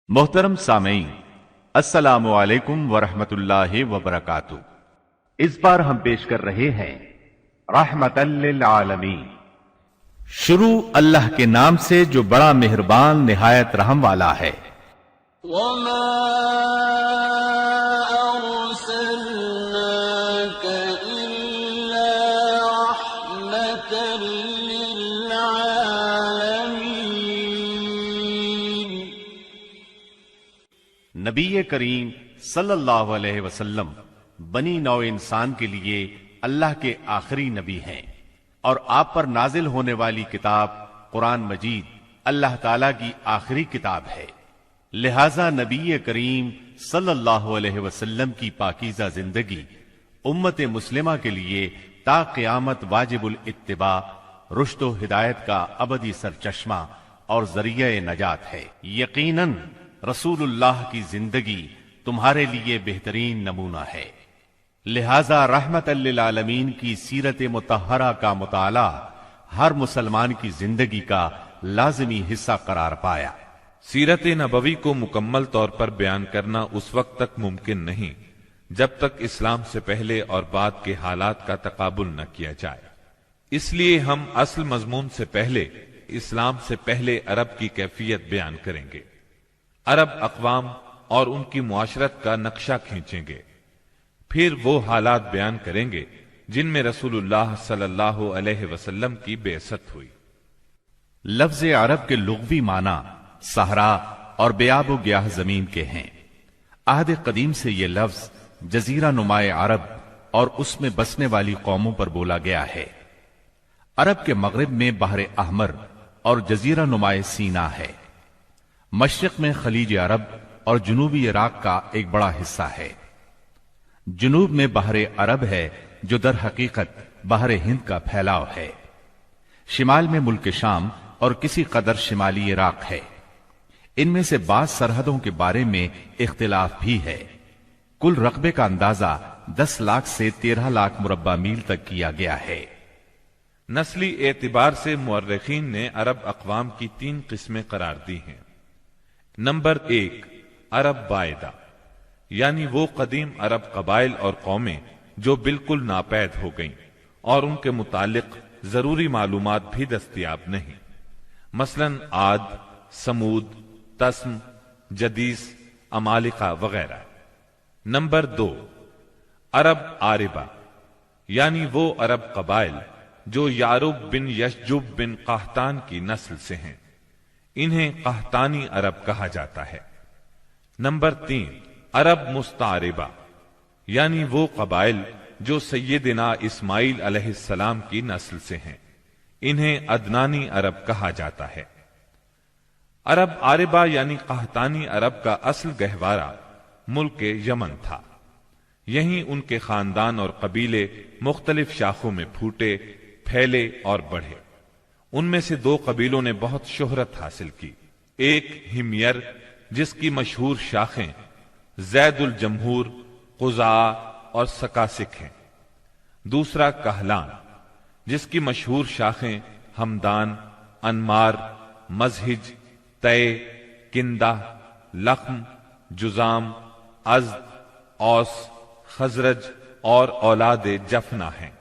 محترم سامعین، السلام علیکم ورحمۃ اللہ وبرکاتہ۔ اس بار ہم پیش کر رہے ہیں رحمت للعالمین۔ شروع اللہ کے نام سے جو بڑا مہربان نہایت رحم والا ہے۔ وما أرسلناك إلا رحمة للعالمين۔ نبی کریم صلی اللہ علیہ وسلم بنی نوع انسان کے لیے اللہ کے آخری نبی ہیں، اور آپ پر نازل ہونے والی کتاب قرآن مجید اللہ تعالی کی آخری کتاب ہے، لہذا نبی کریم صلی اللہ علیہ وسلم کی پاکیزہ زندگی امت مسلمہ کے لیے تا قیامت واجب الاتباع، رشد و ہدایت کا ابدی سرچشمہ اور ذریعہ نجات ہے۔ یقیناً رسول اللہ کی زندگی تمہارے لیے بہترین نمونہ ہے، لہذا رحمت للعالمین کی سیرت مطہرہ کا مطالعہ ہر مسلمان کی زندگی کا لازمی حصہ قرار پایا۔ سیرت نبوی کو مکمل طور پر بیان کرنا اس وقت تک ممکن نہیں جب تک اسلام سے پہلے اور بعد کے حالات کا تقابل نہ کیا جائے۔ اس لیے ہم اصل مضمون سے پہلے اسلام سے پہلے عرب کی کیفیت بیان کریں گے، عرب اقوام اور ان کی معاشرت کا نقشہ کھینچیں گے، پھر وہ حالات بیان کریں گے جن میں رسول اللہ صلی اللہ علیہ وسلم کی بعثت ہوئی۔ لفظ عرب کے لغوی معنی صحرا اور بیاب و گیاہ زمین کے ہیں۔ عہد قدیم سے یہ لفظ جزیرہ نمائے عرب اور اس میں بسنے والی قوموں پر بولا گیا ہے۔ عرب کے مغرب میں بحر احمر اور جزیرہ نمائے سینا ہے۔ مشرق میں خلیج عرب اور جنوبی عراق کا ایک بڑا حصہ ہے۔ جنوب میں بحر عرب ہے جو در حقیقت بحر ہند کا پھیلاؤ ہے۔ شمال میں ملک شام اور کسی قدر شمالی عراق ہے۔ ان میں سے بعض سرحدوں کے بارے میں اختلاف بھی ہے۔ کل رقبے کا اندازہ 10 لاکھ سے 13 لاکھ مربع میل تک کیا گیا ہے۔ نسلی اعتبار سے مورخین نے عرب اقوام کی 3 قسمیں قرار دی ہیں۔ نمبر 1، عرب بائدہ، یعنی وہ قدیم عرب قبائل اور قومیں جو بالکل ناپید ہو گئیں اور ان کے متعلق ضروری معلومات بھی دستیاب نہیں، مثلا عاد، سمود، تسم، جدیس، عمالقہ وغیرہ۔ نمبر 2، عرب عاربہ، یعنی وہ عرب قبائل جو یعرب بن یشجب بن قحطان کی نسل سے ہیں، انہیں قحطانی عرب کہا جاتا ہے۔ نمبر 3، عرب مستعربہ، یعنی وہ قبائل جو سیدنا اسماعیل علیہ السلام کی نسل سے ہیں، انہیں عدنانی عرب کہا جاتا ہے۔ عرب عاربہ یعنی قحطانی عرب کا اصل گہوارہ ملک یمن تھا۔ یہیں ان کے خاندان اور قبیلے مختلف شاخوں میں پھوٹے، پھیلے اور بڑھے۔ ان میں سے 2 قبیلوں نے بہت شہرت حاصل کی، ایک ہمیر جس کی مشہور شاخیں زید الجمہور، قزاع اور سکاسک ہیں، دوسرا کہلان جس کی مشہور شاخیں ہمدان، انمار، مزہج، تے، کندہ، لخم، جزام، ازد، اوس، خزرج اور اولاد جفنا ہیں،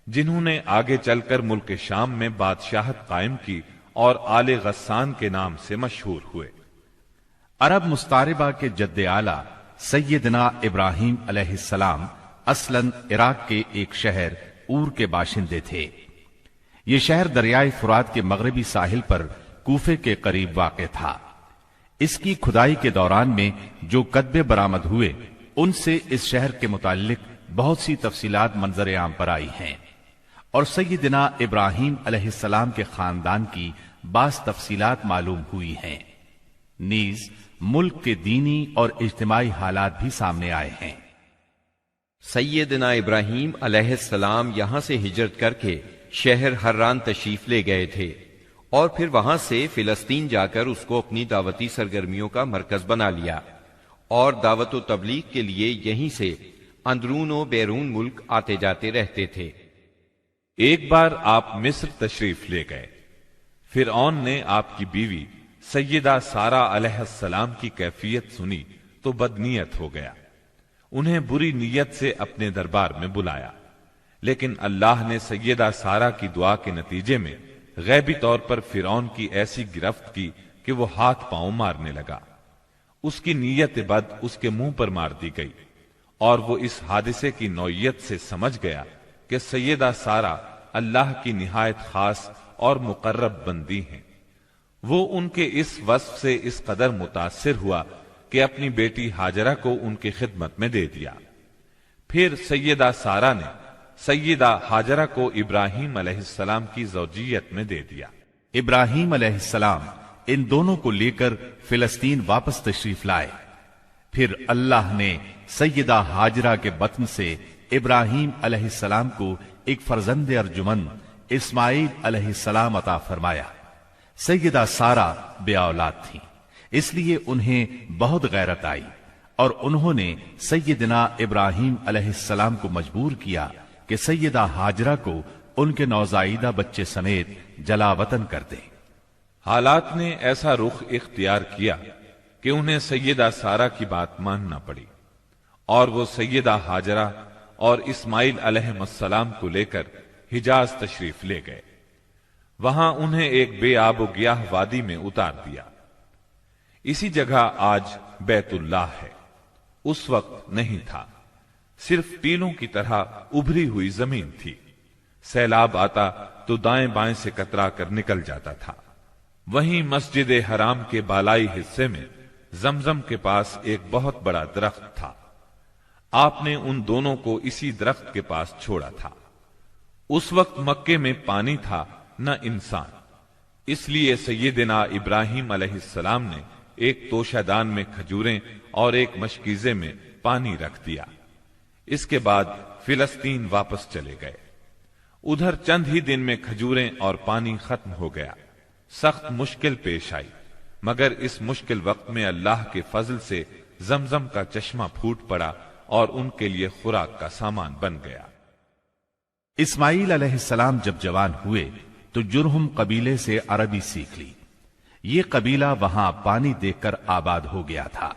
جنہوں نے آگے چل کر ملک شام میں بادشاہت قائم کی اور آل غسان کے نام سے مشہور ہوئے۔ عرب مستعربہ کے جد اعلیٰ سیدنا ابراہیم علیہ السلام اصلاً عراق کے ایک شہر اور کے باشندے تھے۔ یہ شہر دریائے فرات کے مغربی ساحل پر کوفے کے قریب واقع تھا۔ اس کی کھدائی کے دوران میں جو کتبے برآمد ہوئے ان سے اس شہر کے متعلق بہت سی تفصیلات منظر عام پر آئی ہیں، اور سیدنا ابراہیم علیہ السلام کے خاندان کی بعض تفصیلات معلوم ہوئی ہیں۔ نیز ملک کے دینی اور اجتماعی حالات بھی سامنے آئے ہیں۔ سیدنا ابراہیم علیہ السلام یہاں سے ہجرت کر کے شہر حران تشریف لے گئے تھے، اور پھر وہاں سے فلسطین جا کر اس کو اپنی دعوتی سرگرمیوں کا مرکز بنا لیا، اور دعوت و تبلیغ کے لیے یہیں سے اندرون و بیرون ملک آتے جاتے رہتے تھے۔ ایک بار آپ مصر تشریف لے گئے۔ فرعون نے آپ کی بیوی سیدہ سارہ علیہ السلام کی کیفیت سنی تو بدنیت ہو گیا، انہیں بری نیت سے اپنے دربار میں بلایا، لیکن اللہ نے سیدہ سارہ کی دعا کے نتیجے میں غیبی طور پر فرعون کی ایسی گرفت کی کہ وہ ہاتھ پاؤں مارنے لگا۔ اس کی نیت بد اس کے منہ پر مار دی گئی، اور وہ اس حادثے کی نوعیت سے سمجھ گیا کہ سیدہ سارہ اللہ کی نہایت خاص اور مقرب بندی ہیں۔ وہ ان کے اس وصف سے اس قدر متاثر ہوا کہ اپنی بیٹی ہاجرہ کو ان کی خدمت میں دے دیا۔ پھر سیدہ سارہ نے سیدہ ہاجرہ کو ابراہیم علیہ السلام کی زوجیت میں دے دیا۔ ابراہیم علیہ السلام ان دونوں کو لے کر فلسطین واپس تشریف لائے۔ پھر اللہ نے سیدہ ہاجرہ کے بطن سے ابراہیم علیہ السلام کو ایک فرزند ارجمند اسماعیل علیہ السلام عطا فرمایا۔ سیدہ سارہ بے اولاد تھیں، اس لیے انہیں بہت غیرت آئی، اور انہوں نے سیدنا ابراہیم علیہ السلام کو مجبور کیا کہ سیدہ ہاجرہ کو ان کے نوزائیدہ بچے سمیت جلا وطن کر دیں۔ حالات نے ایسا رخ اختیار کیا کہ انہیں سیدہ سارہ کی بات ماننا پڑی، اور وہ سیدہ ہاجرہ اور اسماعیل علیہ السلام کو لے کر حجاز تشریف لے گئے۔ وہاں انہیں ایک بے آب و گیاہ وادی میں اتار دیا۔ اسی جگہ آج بیت اللہ ہے، اس وقت نہیں تھا، صرف ٹیلوں کی طرح ابھری ہوئی زمین تھی۔ سیلاب آتا تو دائیں بائیں سے کترا کر نکل جاتا تھا۔ وہیں مسجد حرام کے بالائی حصے میں زمزم کے پاس ایک بہت بڑا درخت تھا۔ آپ نے ان دونوں کو اسی درخت کے پاس چھوڑا تھا۔ اس وقت مکے میں پانی تھا نہ انسان، اس لیے سیدنا ابراہیم علیہ السلام نے ایک توشہ دان میں کھجوریں اور ایک مشکیزے میں پانی رکھ دیا۔ اس کے بعد فلسطین واپس چلے گئے۔ ادھر چند ہی دن میں کھجوریں اور پانی ختم ہو گیا۔ سخت مشکل پیش آئی، مگر اس مشکل وقت میں اللہ کے فضل سے زمزم کا چشمہ پھوٹ پڑا اور ان کے لیے خوراک کا سامان بن گیا۔ اسماعیل علیہ السلام جب جوان ہوئے تو جرہم قبیلے سے عربی سیکھ لی۔ یہ قبیلہ وہاں پانی دیکھ کر آباد ہو گیا تھا۔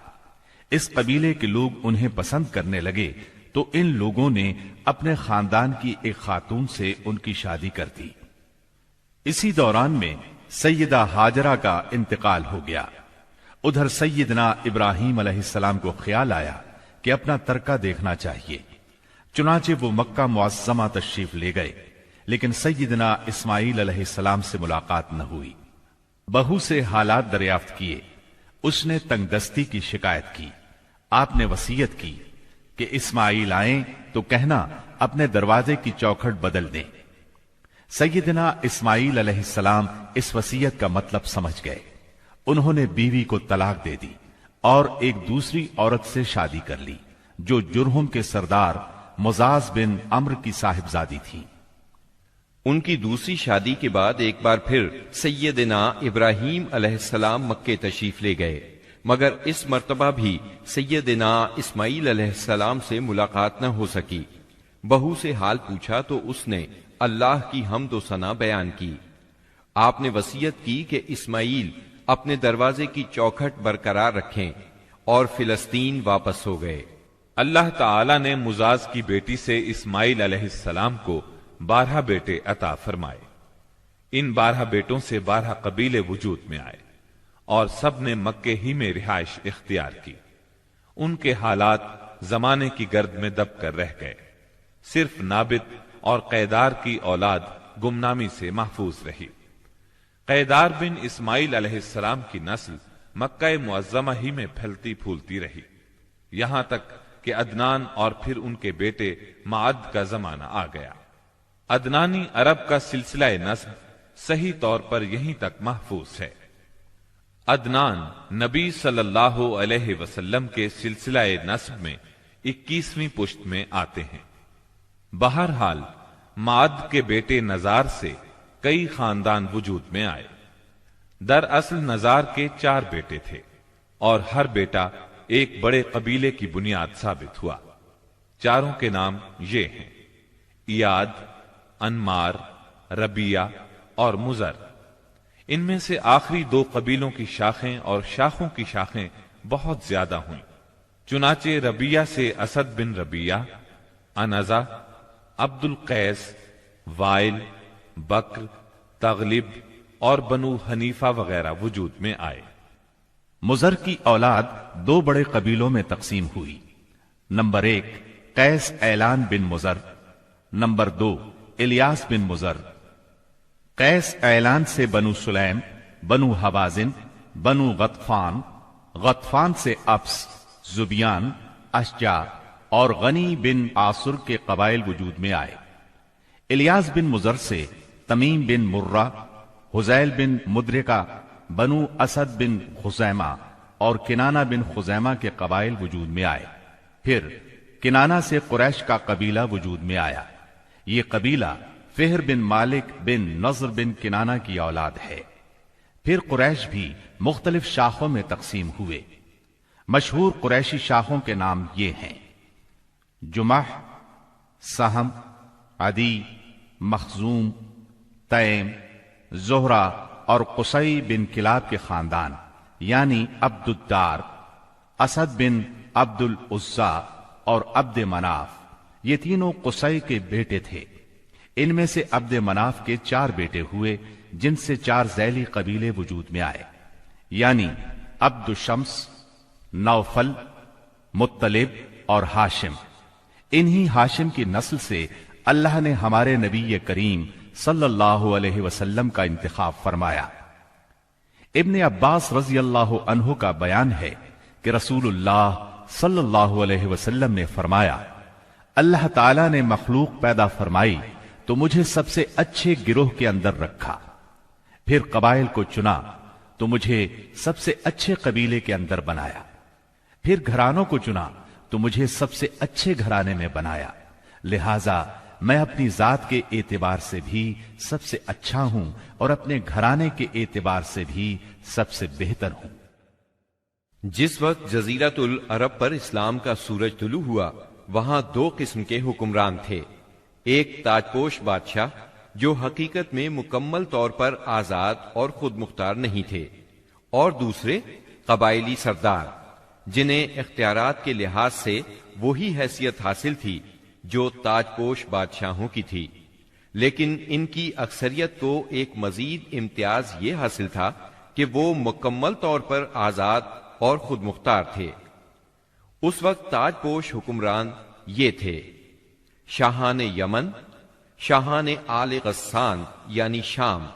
اس قبیلے کے لوگ انہیں پسند کرنے لگے تو ان لوگوں نے اپنے خاندان کی ایک خاتون سے ان کی شادی کر دی۔ اسی دوران میں سیدہ ہاجرہ کا انتقال ہو گیا۔ ادھر سیدنا ابراہیم علیہ السلام کو خیال آیا کہ اپنا ترکہ دیکھنا چاہیے، چنانچہ وہ مکہ معظمہ تشریف لے گئے، لیکن سیدنا اسماعیل علیہ السلام سے ملاقات نہ ہوئی۔ بہو سے حالات دریافت کیے، اس نے تنگ دستی کی شکایت کی۔ آپ نے وصیت کی کہ اسماعیل آئیں تو کہنا اپنے دروازے کی چوکھٹ بدل دیں۔ سیدنا اسماعیل علیہ السلام اس وصیت کا مطلب سمجھ گئے۔ انہوں نے بیوی کو طلاق دے دی اور ایک دوسری عورت سے شادی کر لی جو جرہم کے سردار مزاز بن عمرو کی صاحبزادی تھی۔ ان کی دوسری شادی کے بعد ایک بار پھر سیدنا ابراہیم علیہ السلام مکے تشریف لے گئے، مگر اس مرتبہ بھی سیدنا اسماعیل علیہ السلام سے ملاقات نہ ہو سکی۔ بہو سے حال پوچھا تو اس نے اللہ کی حمد و ثنا بیان کی۔ آپ نے وصیت کی کہ اسماعیل اپنے دروازے کی چوکھٹ برقرار رکھیں، اور فلسطین واپس ہو گئے۔ اللہ تعالی نے مزاز کی بیٹی سے اسماعیل علیہ السلام کو 12 بیٹے عطا فرمائے۔ ان 12 بیٹوں سے 12 قبیلے وجود میں آئے اور سب نے مکے ہی میں رہائش اختیار کی۔ ان کے حالات زمانے کی گرد میں دب کر رہ گئے۔ صرف نابت اور قیدار کی اولاد گمنامی سے محفوظ رہی۔ قیدار بن اسماعیل علیہ السلام کی نسل مکہ معظمہ ہی میں پھیلتی پھولتی رہی، یہاں تک کہ عدنان اور پھر ان کے بیٹے معد کا زمانہ آ گیا۔ عدنانی عرب کا سلسلہ نسب صحیح طور پر یہیں تک محفوظ ہے۔ عدنان نبی صلی اللہ علیہ وسلم کے سلسلہ نسب میں 21ویں پشت میں آتے ہیں۔ بہرحال معد کے بیٹے نزار سے کئی خاندان وجود میں آئے۔ دراصل نزار کے 4 بیٹے تھے اور ہر بیٹا ایک بڑے قبیلے کی بنیاد ثابت ہوا۔ چاروں کے نام یہ ہیں: ایاد، انمار، ربیہ اور مزر۔ ان میں سے آخری دو قبیلوں کی شاخیں اور شاخوں کی شاخیں بہت زیادہ ہوئیں۔ چنانچہ ربیہ سے اسد بن ربیہ، انزا، عبد القیس، وائل، بکر، تغلب اور بنو حنیفہ وغیرہ وجود میں آئے۔ مضر کی اولاد دو بڑے قبیلوں میں تقسیم ہوئی۔ نمبر 1 قیس اعلان بن مضر، نمبر 2 الیاس بن مضر۔ قیس اعلان سے بنو سلیم، بنو حوازن، بنو غطفان، غطفان سے ابس، زبیان، اشجع اور غنی بن عاصر کے قبائل وجود میں آئے۔ الیاس بن مضر سے تمیم بن مرہ، حزیل بن مدرکہ، بنو اسد بن خزیمہ اور کنانہ بن خزیمہ کے قبائل وجود میں آئے۔ پھر کنانہ سے قریش کا قبیلہ وجود میں آیا۔ یہ قبیلہ فہر بن مالک بن نضر بن کنانہ کی اولاد ہے۔ پھر قریش بھی مختلف شاخوں میں تقسیم ہوئے۔ مشہور قریشی شاخوں کے نام یہ ہیں: جمح، سہم، عدی، مخزوم، تیم، زہرہ اور قصی بن کلاب کے خاندان یعنی عبد الدار، اسد بن عبد العزا اور عبد مناف، یہ تینوں قصی کے بیٹے تھے۔ ان میں سے عبد مناف کے 4 بیٹے ہوئے جن سے 4 ذیلی قبیلے وجود میں آئے، یعنی عبد الشمس، نوفل، مطلب اور ہاشم۔ انہی ہاشم کی نسل سے اللہ نے ہمارے نبی کریم صلی اللہ علیہ وسلم کا انتخاب فرمایا۔ ابن عباس رضی اللہ عنہ کا بیان ہے کہ رسول اللہ صلی اللہ علیہ وسلم نے فرمایا، اللہ تعالیٰ نے مخلوق پیدا فرمائی تو مجھے سب سے اچھے گروہ کے اندر رکھا، پھر قبائل کو چنا تو مجھے سب سے اچھے قبیلے کے اندر بنایا، پھر گھرانوں کو چنا تو مجھے سب سے اچھے گھرانے میں بنایا، لہذا میں اپنی ذات کے اعتبار سے بھی سب سے اچھا ہوں اور اپنے گھرانے کے اعتبار سے بھی سب سے بہتر ہوں۔ جس وقت جزیرۃ العرب پر اسلام کا سورج طلوع ہوا، وہاں 2 قسم کے حکمران تھے۔ ایک تاجپوش بادشاہ جو حقیقت میں مکمل طور پر آزاد اور خود مختار نہیں تھے، اور دوسرے قبائلی سردار جنہیں اختیارات کے لحاظ سے وہی حیثیت حاصل تھی جو تاجپوش بادشاہوں کی تھی، لیکن ان کی اکثریت کو ایک مزید امتیاز یہ حاصل تھا کہ وہ مکمل طور پر آزاد اور خود مختار تھے۔ اس وقت تاجپوش حکمران یہ تھے: شاہان یمن، شاہان آل غسان یعنی شام،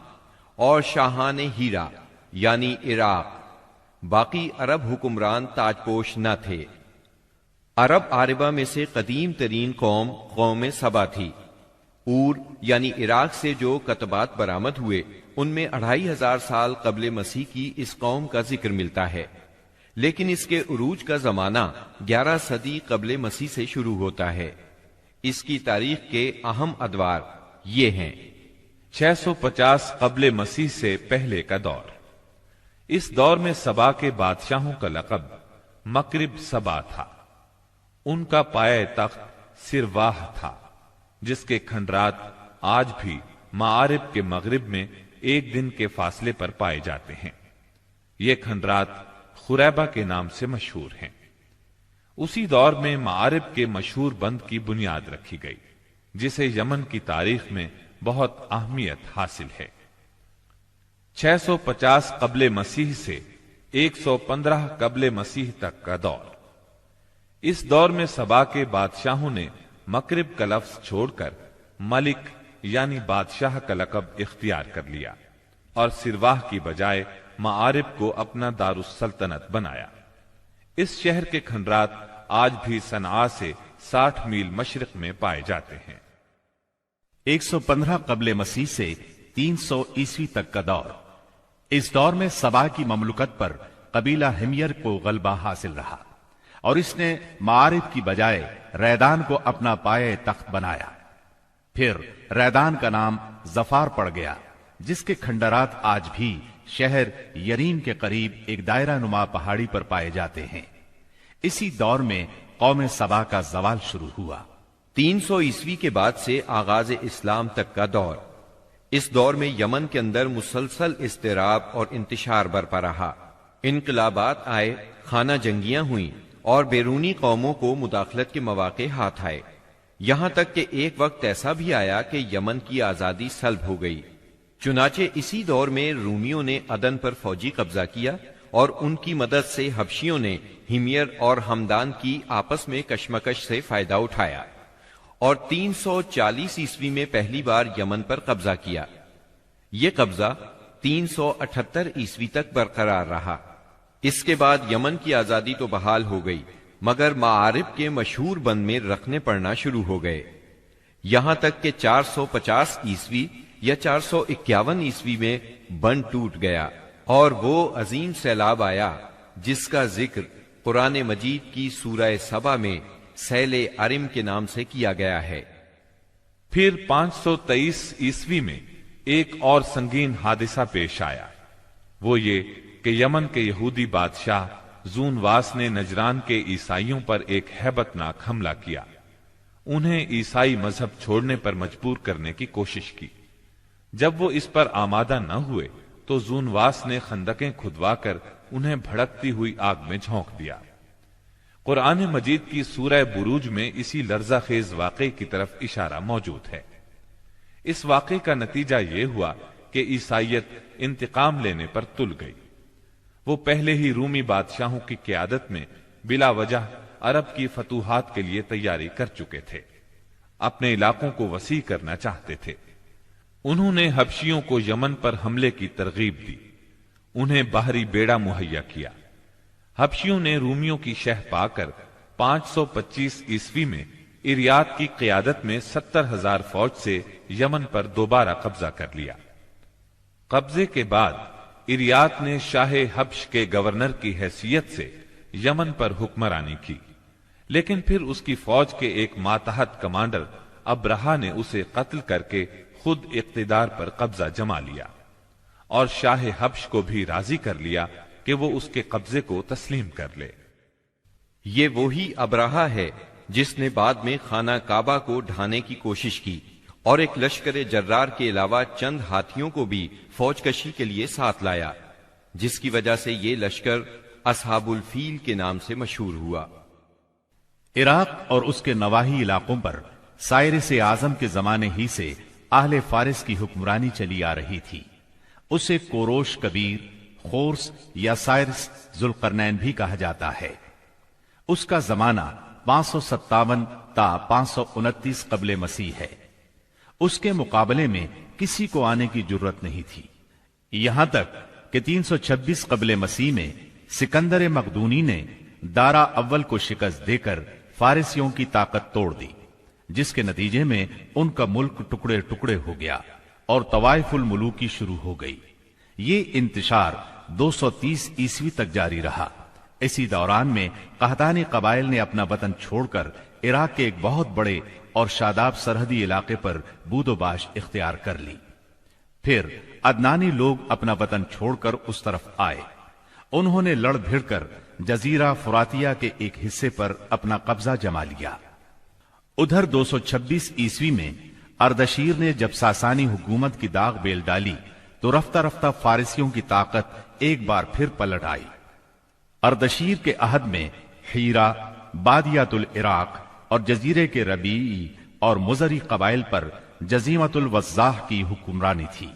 اور شاہان ہیرا یعنی عراق۔ باقی عرب حکمران تاجپوش نہ تھے۔ عرب عاربہ میں سے قدیم ترین قوم سبا تھی۔ اور یعنی عراق سے جو کتبات برآمد ہوئے ان میں 2500 سال قبل مسیح کی اس قوم کا ذکر ملتا ہے، لیکن اس کے عروج کا زمانہ 11 صدی قبل مسیح سے شروع ہوتا ہے۔ اس کی تاریخ کے اہم ادوار یہ ہیں: 650 قبل مسیح سے پہلے کا دور۔ اس دور میں سبا کے بادشاہوں کا لقب مکرب سبا تھا۔ ان کا پایہ تخت سرواہ تھا، جس کے کھنڈرات آج بھی معارب کے مغرب میں 1 دن کے فاصلے پر پائے جاتے ہیں۔ یہ کھنڈرات خریبہ کے نام سے مشہور ہیں۔ اسی دور میں معارب کے مشہور بند کی بنیاد رکھی گئی، جسے یمن کی تاریخ میں بہت اہمیت حاصل ہے۔ 650 قبل مسیح سے 115 قبل مسیح تک کا دور۔ اس دور میں سبا کے بادشاہوں نے مکرب کا لفظ چھوڑ کر ملک یعنی بادشاہ کا لقب اختیار کر لیا اور سرواہ کی بجائے معارب کو اپنا دارالسلطنت بنایا۔ اس شہر کے کھنڈرات آج بھی صنعاء سے 60 میل مشرق میں پائے جاتے ہیں۔ 115 قبل مسیح سے 300 عیسوی تک کا دور۔ اس دور میں سبا کی مملکت پر قبیلہ ہمیر کو غلبہ حاصل رہا اور اس نے معارب کی بجائے ریدان کو اپنا پایہ تخت بنایا۔ پھر ریدان کا نام ظفار پڑ گیا، جس کے کھنڈرات آج بھی شہر یریم کے قریب ایک دائرہ نما پہاڑی پر پائے جاتے ہیں۔ اسی دور میں قوم سبا کا زوال شروع ہوا۔ 300 عیسوی کے بعد سے آغاز اسلام تک کا دور۔ اس دور میں یمن کے اندر مسلسل اضطراب اور انتشار برپا رہا۔ انقلابات آئے، خانہ جنگیاں ہوئیں اور بیرونی قوموں کو مداخلت کے مواقع ہاتھ آئے، یہاں تک کہ ایک وقت ایسا بھی آیا کہ یمن کی آزادی سلب ہو گئی۔ چنانچہ اسی دور میں رومیوں نے عدن پر فوجی قبضہ کیا اور ان کی مدد سے حبشیوں نے ہمیر اور ہمدان کی آپس میں کشمکش سے فائدہ اٹھایا اور 340 عیسوی میں پہلی بار یمن پر قبضہ کیا۔ یہ قبضہ 378 عیسوی تک برقرار رہا۔ اس کے بعد یمن کی آزادی تو بحال ہو گئی، مگر معارب کے مشہور بند میں رکھنے پڑنا شروع ہو گئے، یہاں تک کہ 450 عیسوی یا 451 عیسوی میں بند ٹوٹ گیا اور وہ عظیم سیلاب آیا جس کا ذکر قرآن مجید کی سورہ سبا میں سیل ارم کے نام سے کیا گیا ہے۔ پھر 523 عیسوی میں ایک اور سنگین حادثہ پیش آیا، وہ یہ کہ یمن کے یہودی بادشاہ زون واس نے نجران کے عیسائیوں پر ایک ہیبت ناک حملہ کیا، انہیں عیسائی مذہب چھوڑنے پر مجبور کرنے کی کوشش کی۔ جب وہ اس پر آمادہ نہ ہوئے تو زون واس نے خندقیں کھدوا کر انہیں بھڑکتی ہوئی آگ میں جھونک دیا۔ قرآن مجید کی سورہ بروج میں اسی لرزہ خیز واقعے کی طرف اشارہ موجود ہے۔ اس واقعے کا نتیجہ یہ ہوا کہ عیسائیت انتقام لینے پر تل گئی۔ وہ پہلے ہی رومی بادشاہوں کی قیادت میں بلا وجہ عرب کی فتوحات کے لیے تیاری کر چکے تھے، اپنے علاقوں کو وسیع کرنا چاہتے تھے۔ انہوں نے حبشیوں کو یمن پر حملے کی ترغیب دی، انہیں باہری بیڑا مہیا کیا۔ حبشیوں نے رومیوں کی شہ پا کر 525 عیسوی میں اریات کی قیادت میں 70,000 فوج سے یمن پر دوبارہ قبضہ کر لیا۔ قبضے کے بعد اریات نے شاہ حبش کے گورنر کی حیثیت سے یمن پر حکمرانی کی، لیکن پھر اس کی فوج کے ایک ماتحت کمانڈر ابرہا نے اسے قتل کر کے خود اقتدار پر قبضہ جما لیا اور شاہ حبش کو بھی راضی کر لیا کہ وہ اس کے قبضے کو تسلیم کر لے۔ یہ وہی ابرہا ہے جس نے بعد میں خانہ کعبہ کو ڈھانے کی کوشش کی اور ایک لشکر جرار کے علاوہ چند ہاتھیوں کو بھی فوج کشی کے لیے ساتھ لایا، جس کی وجہ سے یہ لشکر اصحاب الفیل کے نام سے مشہور ہوا۔ عراق اور اس کے نواحی علاقوں پر سائرس اعظم کے زمانے ہی سے اہل فارس کی حکمرانی چلی آ رہی تھی۔ اسے کوروش کبیر، خورس یا سائرس ذوالقرنین بھی کہا جاتا ہے۔ اس کا زمانہ 557 تا 529 قبل مسیح ہے۔ اس کے مقابلے میں کسی کو آنے کی جرت نہیں تھی، یہاں تک کہ 326 قبل مسیح میں سکندر مقدونی نے دارا اول کو شکست دے کر فارسیوں کی طاقت توڑ دی، جس کے نتیجے میں ان کا ملک ٹکڑے ٹکڑے ہو گیا اور طوائف الملوکی شروع ہو گئی۔ یہ انتشار 230 عیسوی تک جاری رہا۔ اسی دوران میں قحطانی قبائل نے اپنا وطن چھوڑ کر عراق کے ایک بہت بڑے اور شاداب سرحدی علاقے پر بود و باش اختیار کر لی۔ پھر عدنانی لوگ اپنا وطن چھوڑ کر اس طرف آئے، انہوں نے لڑ بھڑ کر جزیرہ فراتیہ کے ایک حصے پر اپنا قبضہ جما لیا۔ ادھر 226 عیسوی میں اردشیر نے جب ساسانی حکومت کی داغ بیل ڈالی تو رفتہ رفتہ فارسیوں کی طاقت ایک بار پھر پلٹ آئی۔ اردشیر کے عہد میں حیرہ، بادیات العراق اور جزیرے کے ربیعی اور مزری قبائل پر جزیمت الوضاح کی حکمرانی تھی۔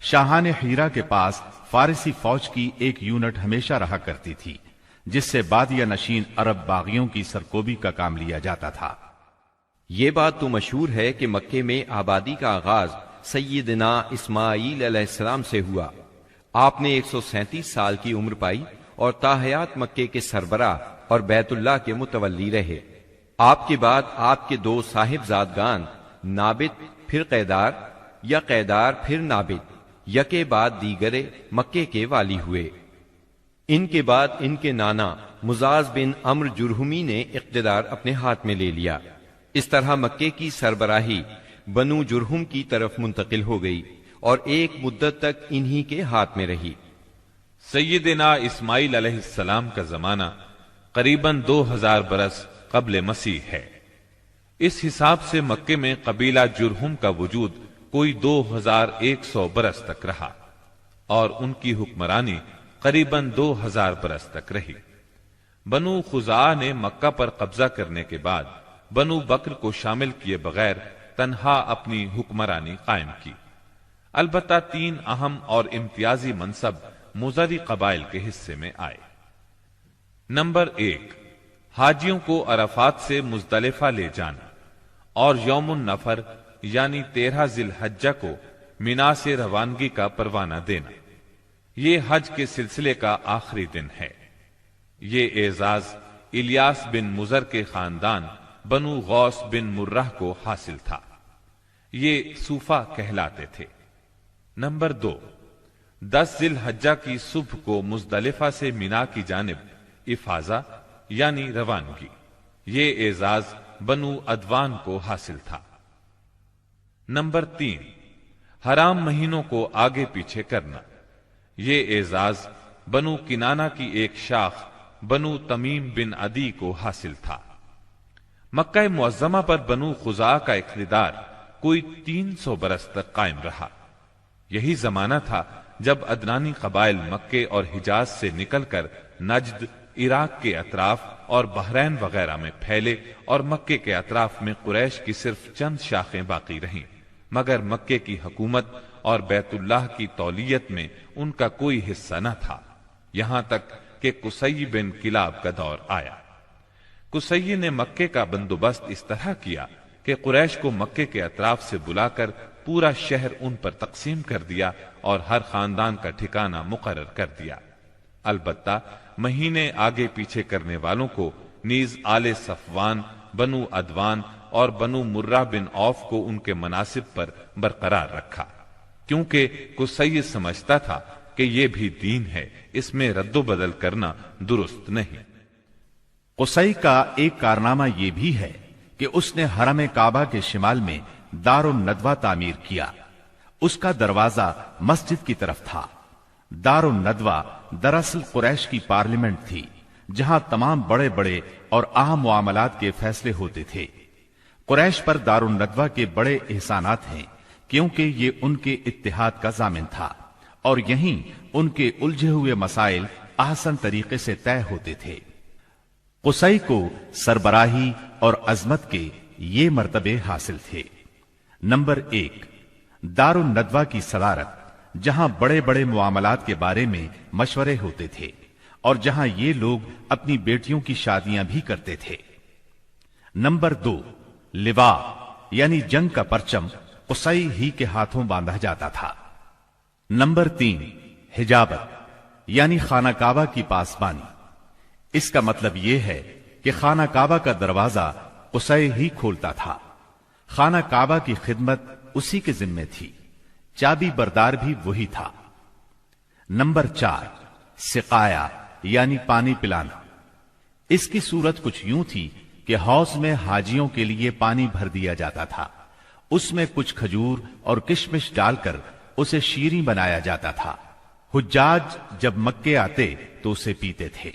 شاہان حیرہ کے پاس فارسی فوج کی ایک یونٹ ہمیشہ رہا کرتی تھی، جس سے بادیہ نشین عرب باغیوں کی سرکوبی کا کام لیا جاتا تھا۔ یہ بات تو مشہور ہے کہ مکے میں آبادی کا آغاز سیدنا اسماعیل علیہ السلام سے ہوا۔ آپ نے 137 سال کی عمر پائی اور تاحیات مکے کے سربراہ اور بیت اللہ کے متولی رہے۔ آپ کے بعد آپ کے دو صاحبزادگان نابت پھر قیدار یا قیدار پھر نابت یکے بعد دیگرے مکے کے والی ہوئے۔ ان کے بعد ان کے نانا مزاز بن عمر جرہمی نے اقتدار اپنے ہاتھ میں لے لیا۔ اس طرح مکے کی سربراہی بنو جرہم کی طرف منتقل ہو گئی اور ایک مدت تک انہی کے ہاتھ میں رہی۔ سیدنا اسماعیل علیہ السلام کا زمانہ قریباً 2000 برس قبل مسیح ہے۔ اس حساب سے مکے میں قبیلہ جرہم کا وجود کوئی 2100 برس تک رہا اور ان کی حکمرانی قریباً 2000 برس تک رہی۔ بنو خزاعہ نے مکہ پر قبضہ کرنے کے بعد بنو بکر کو شامل کیے بغیر تنہا اپنی حکمرانی قائم کی۔ البتہ 3 اہم اور امتیازی منصب مزری قبائل کے حصے میں آئے۔ نمبر 1، حاجیوں کو عرفات سے مزدلفہ لے جانا اور یوم النفر یعنی 13 ذی الحجہ کو مینا سے روانگی کا پروانہ دینا۔ یہ حج کے سلسلے کا آخری دن ہے۔ یہ اعزاز الیاس بن مزر کے خاندان بنو غوث بن مرہ کو حاصل تھا۔ یہ صوفہ کہلاتے تھے۔ نمبر 2، 10 ذی الحجہ کی صبح کو مزدلفہ سے مینا کی جانب افاضہ یعنی روانگی۔ یہ اعزاز بنو ادوان کو حاصل تھا۔ نمبر 3، حرام مہینوں کو آگے پیچھے کرنا۔ یہ اعزاز بنو کنانہ کی ایک شاخ بنو تمیم بن عدی کو حاصل تھا۔ مکہ معظمہ پر بنو خزاعہ کا اقتدار کوئی 300 برس تک قائم رہا۔ یہی زمانہ تھا جب ادنانی قبائل مکے اور حجاز سے نکل کر نجد، عراق کے اطراف اور بحرین وغیرہ میں پھیلے اور مکے کے اطراف میں قریش کی صرف چند شاخیں باقی رہیں، مگر مکے کی حکومت اور بیت اللہ کی تولیت میں ان کا کوئی حصہ نہ تھا، یہاں تک کہ قصی بن کلاب کا دور آیا۔ قصی نے مکے کا بندوبست اس طرح کیا کہ قریش کو مکے کے اطراف سے بلا کر پورا شہر ان پر تقسیم کر دیا اور ہر خاندان کا ٹھکانہ مقرر کر دیا۔ البتہ مہینے آگے پیچھے کرنے والوں کو نیز آل صفوان، بنو ادوان اور بنو مرہ بن عوف کو ان کے مناصب پر برقرار رکھا، کیونکہ قصی سمجھتا تھا کہ یہ بھی دین ہے، اس میں رد و بدل کرنا درست نہیں۔ قصی کا ایک کارنامہ یہ بھی ہے کہ اس نے حرم کعبہ کے شمال میں دار الندوہ تعمیر کیا۔ اس کا دروازہ مسجد کی طرف تھا۔ دار الندوہ دراصل قریش کی پارلیمنٹ تھی، جہاں تمام بڑے بڑے اور اہم معاملات کے فیصلے ہوتے تھے۔ قریش پر دار الندوہ کے بڑے احسانات ہیں، کیونکہ یہ ان کے اتحاد کا ضامن تھا اور یہیں ان کے الجھے ہوئے مسائل احسن طریقے سے طے ہوتے تھے۔ قصی کو سربراہی اور عظمت کے یہ مرتبے حاصل تھے۔ نمبر 1، دار الندوہ کی صدارت، جہاں بڑے بڑے معاملات کے بارے میں مشورے ہوتے تھے اور جہاں یہ لوگ اپنی بیٹیوں کی شادیاں بھی کرتے تھے۔ نمبر 2، لوا یعنی جنگ کا پرچم قصی ہی کے ہاتھوں باندھا جاتا تھا۔ نمبر 3، حجابت یعنی خانہ کعبہ کی پاسبانی۔ اس کا مطلب یہ ہے کہ خانہ کعبہ کا دروازہ قصی ہی کھولتا تھا۔ خانہ کعبہ کی خدمت اسی کے ذمے تھی، چابی بردار بھی وہی تھا۔ نمبر 4، سقایا یعنی پانی پلانا۔ اس کی صورت کچھ یوں تھی کہ حوض میں حاجیوں کے لیے پانی بھر دیا جاتا تھا، اس میں کچھ کھجور اور کشمش ڈال کر اسے شیریں بنایا جاتا تھا۔ حجاج جب مکے آتے تو اسے پیتے تھے۔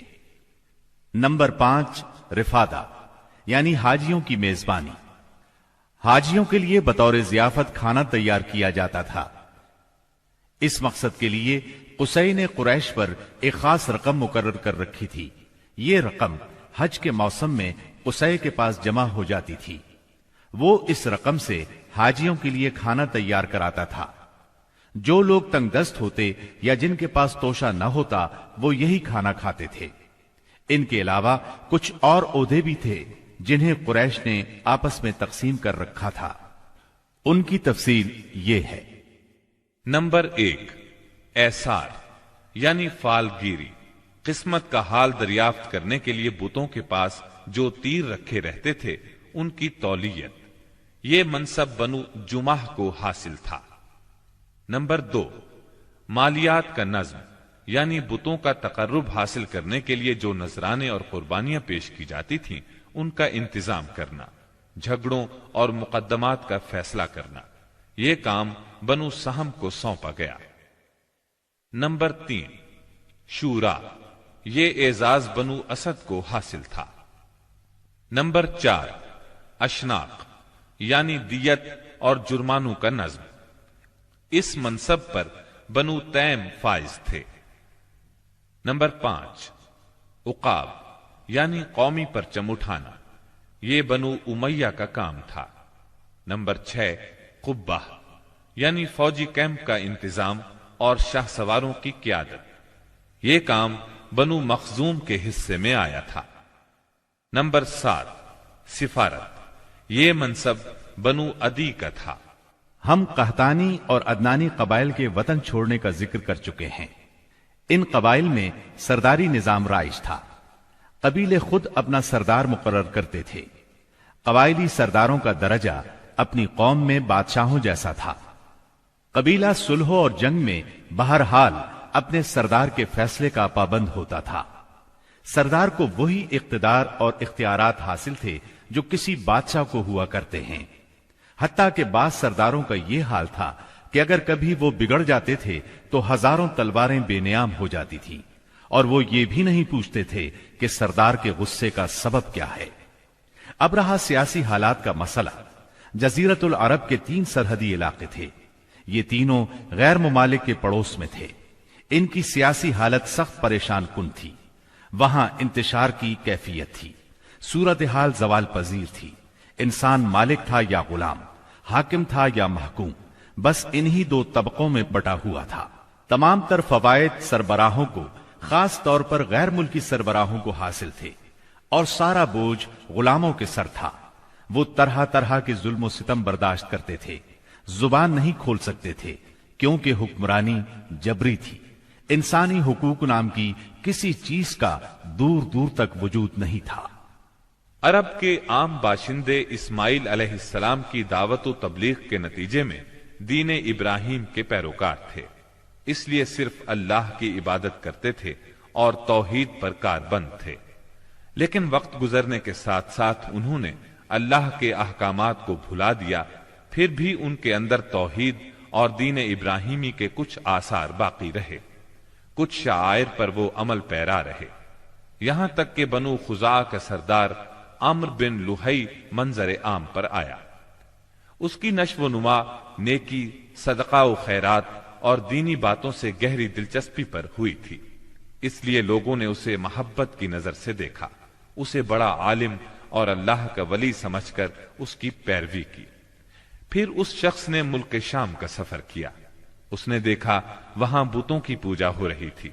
نمبر 5، رفادہ یعنی حاجیوں کی میزبانی۔ حاجیوں کے لیے بطور ضیافت کھانا تیار کیا جاتا تھا۔ اس مقصد کے لیے قصی نے قریش پر ایک خاص رقم مقرر کر رکھی تھی۔ یہ رقم حج کے موسم میں قصی کے پاس جمع ہو جاتی تھی۔ وہ اس رقم سے حاجیوں کے لیے کھانا تیار کراتا تھا۔ جو لوگ تنگ دست ہوتے یا جن کے پاس توشہ نہ ہوتا وہ یہی کھانا کھاتے تھے۔ ان کے علاوہ کچھ اور عہدے بھی تھے جنہیں قریش نے آپس میں تقسیم کر رکھا تھا۔ ان کی تفصیل یہ ہے۔ نمبر 1، ایسار یعنی فال گیری، قسمت کا حال دریافت کرنے کے لیے بتوں کے پاس جو تیر رکھے رہتے تھے ان کی تولیت۔ یہ منصب بنو جمح کو حاصل تھا۔ نمبر 2، مالیات کا نظم یعنی بتوں کا تقرب حاصل کرنے کے لیے جو نذرانے اور قربانیاں پیش کی جاتی تھیں ان کا انتظام کرنا، جھگڑوں اور مقدمات کا فیصلہ کرنا۔ یہ کام بنو سہم کو سونپا گیا۔ نمبر 3، شورا، یہ اعزاز بنو اسد کو حاصل تھا۔ نمبر 4، اشناق یعنی دیت اور جرمانوں کا نظم۔ اس منصب پر بنو تیم فائز تھے۔ نمبر 5، عقاب یعنی قومی پرچم اٹھانا، یہ بنو امیہ کا کام تھا۔ نمبر 6، قبہ یعنی فوجی کیمپ کا انتظام اور شاہ سواروں کی قیادت، یہ کام بنو مخزوم کے حصے میں آیا تھا۔ نمبر 7، سفارت، یہ منصب بنو عدی کا تھا۔ ہم قحطانی اور عدنانی قبائل کے وطن چھوڑنے کا ذکر کر چکے ہیں۔ ان قبائل میں سرداری نظام رائج تھا، قبیلے خود اپنا سردار مقرر کرتے تھے۔ قبائلی سرداروں کا درجہ اپنی قوم میں بادشاہوں جیسا تھا۔ قبیلہ صلح اور جنگ میں بہرحال اپنے سردار کے فیصلے کا پابند ہوتا تھا۔ سردار کو وہی اقتدار اور اختیارات حاصل تھے جو کسی بادشاہ کو ہوا کرتے ہیں۔ حتیٰ کہ بعض سرداروں کا یہ حال تھا کہ اگر کبھی وہ بگڑ جاتے تھے تو ہزاروں تلواریں بے نیام ہو جاتی تھیں، اور وہ یہ بھی نہیں پوچھتے تھے کہ سردار کے غصے کا سبب کیا ہے۔ اب رہا سیاسی حالات کا مسئلہ۔ جزیرت العرب کے 3 سرحدی علاقے تھے، یہ تینوں غیر ممالک کے پڑوس میں تھے۔ ان کی سیاسی حالت سخت پریشان کن تھی۔ وہاں انتشار کی کیفیت تھی، صورتحال زوال پذیر تھی۔ انسان مالک تھا یا غلام، حاکم تھا یا محکوم، بس انہی 2 طبقوں میں بٹا ہوا تھا۔ تمام تر فوائد سربراہوں کو، خاص طور پر غیر ملکی سربراہوں کو حاصل تھے، اور سارا بوجھ غلاموں کے سر تھا۔ وہ طرح طرح کے ظلم و ستم برداشت کرتے تھے، زبان نہیں کھول سکتے تھے کیونکہ حکمرانی جبری تھی۔ انسانی حقوق نام کی کسی چیز کا دور دور تک وجود نہیں تھا۔ عرب کے عام باشندے اسماعیل علیہ السلام کی دعوت و تبلیغ کے نتیجے میں دین ابراہیم کے پیروکار تھے، اس لیے صرف اللہ کی عبادت کرتے تھے اور توحید پر کاربند تھے۔ لیکن وقت گزرنے کے ساتھ ساتھ انہوں نے اللہ کے احکامات کو بھلا دیا، پھر بھی ان کے اندر توحید اور دین ابراہیمی کے کچھ آثار باقی رہے، کچھ شعائر پر وہ عمل پیرا رہے، یہاں تک کہ بنو خزاعہ کا سردار عمرو بن لحی منظر عام پر آیا۔ اس کی نشو و نما نیکی، صدقہ و خیرات اور دینی باتوں سے گہری دلچسپی پر ہوئی تھی، اس لیے لوگوں نے اسے محبت کی نظر سے دیکھا، اسے بڑا عالم اور اللہ کا ولی سمجھ کر اس کی پیروی کی۔ پھر اس شخص نے ملک شام کا سفر کیا، اس نے دیکھا وہاں بتوں کی پوجا ہو رہی تھی۔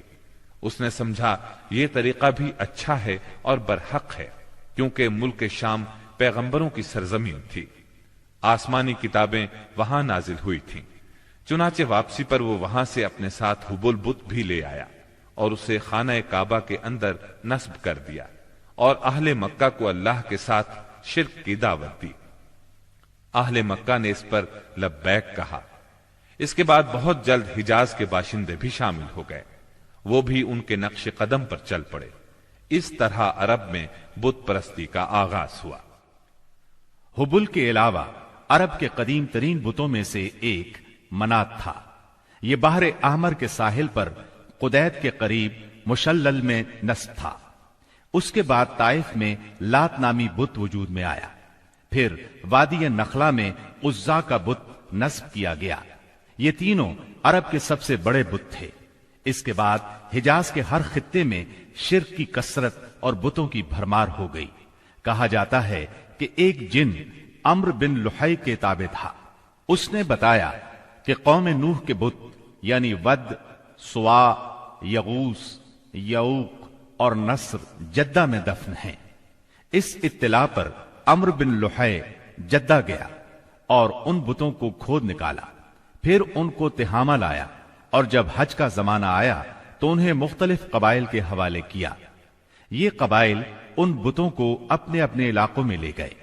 اس نے سمجھا یہ طریقہ بھی اچھا ہے اور برحق ہے، کیونکہ ملک شام پیغمبروں کی سرزمین تھی، آسمانی کتابیں وہاں نازل ہوئی تھیں۔ چنانچہ واپسی پر وہ وہاں سے اپنے ساتھ حبل بت بھی لے آیا اور اسے خانہ کعبہ کے اندر نصب کر دیا، اور اہل مکہ کو اللہ کے ساتھ شرک کی دعوت دی۔ اہل مکہ نے اس پر لبیک کہا۔ اس کے بعد بہت جلد حجاز کے باشندے بھی شامل ہو گئے، وہ بھی ان کے نقش قدم پر چل پڑے۔ اس طرح عرب میں بت پرستی کا آغاز ہوا۔ حبل کے علاوہ عرب کے قدیم ترین بتوں میں سے ایک منات تھا۔ یہ بحر احمر کے ساحل پر قدید کے قریب مشلل میں نصب تھا۔ اس کے بعد طائف میں لات نامی بت وجود میں آیا، پھر وادی نخلا میں عزا کا بت نصب کیا گیا۔ یہ تینوں عرب کے سب سے بڑے بت تھے۔ اس کے بعد حجاز کے ہر خطے میں شرک کی کثرت اور بتوں کی بھرمار ہو گئی۔ کہا جاتا ہے کہ ایک جن عمرو بن لحی کے تابع تھا، اس نے بتایا کہ قوم نوح کے بت یعنی ود، سوا، یغوس، یعوق اور نصر جدہ میں دفن ہیں۔ اس اطلاع پر عمرو بن لحی جدہ گیا اور ان بتوں کو کھود نکالا، پھر ان کو تہامہ لایا، اور جب حج کا زمانہ آیا تو انہیں مختلف قبائل کے حوالے کیا۔ یہ قبائل ان بتوں کو اپنے اپنے علاقوں میں لے گئے۔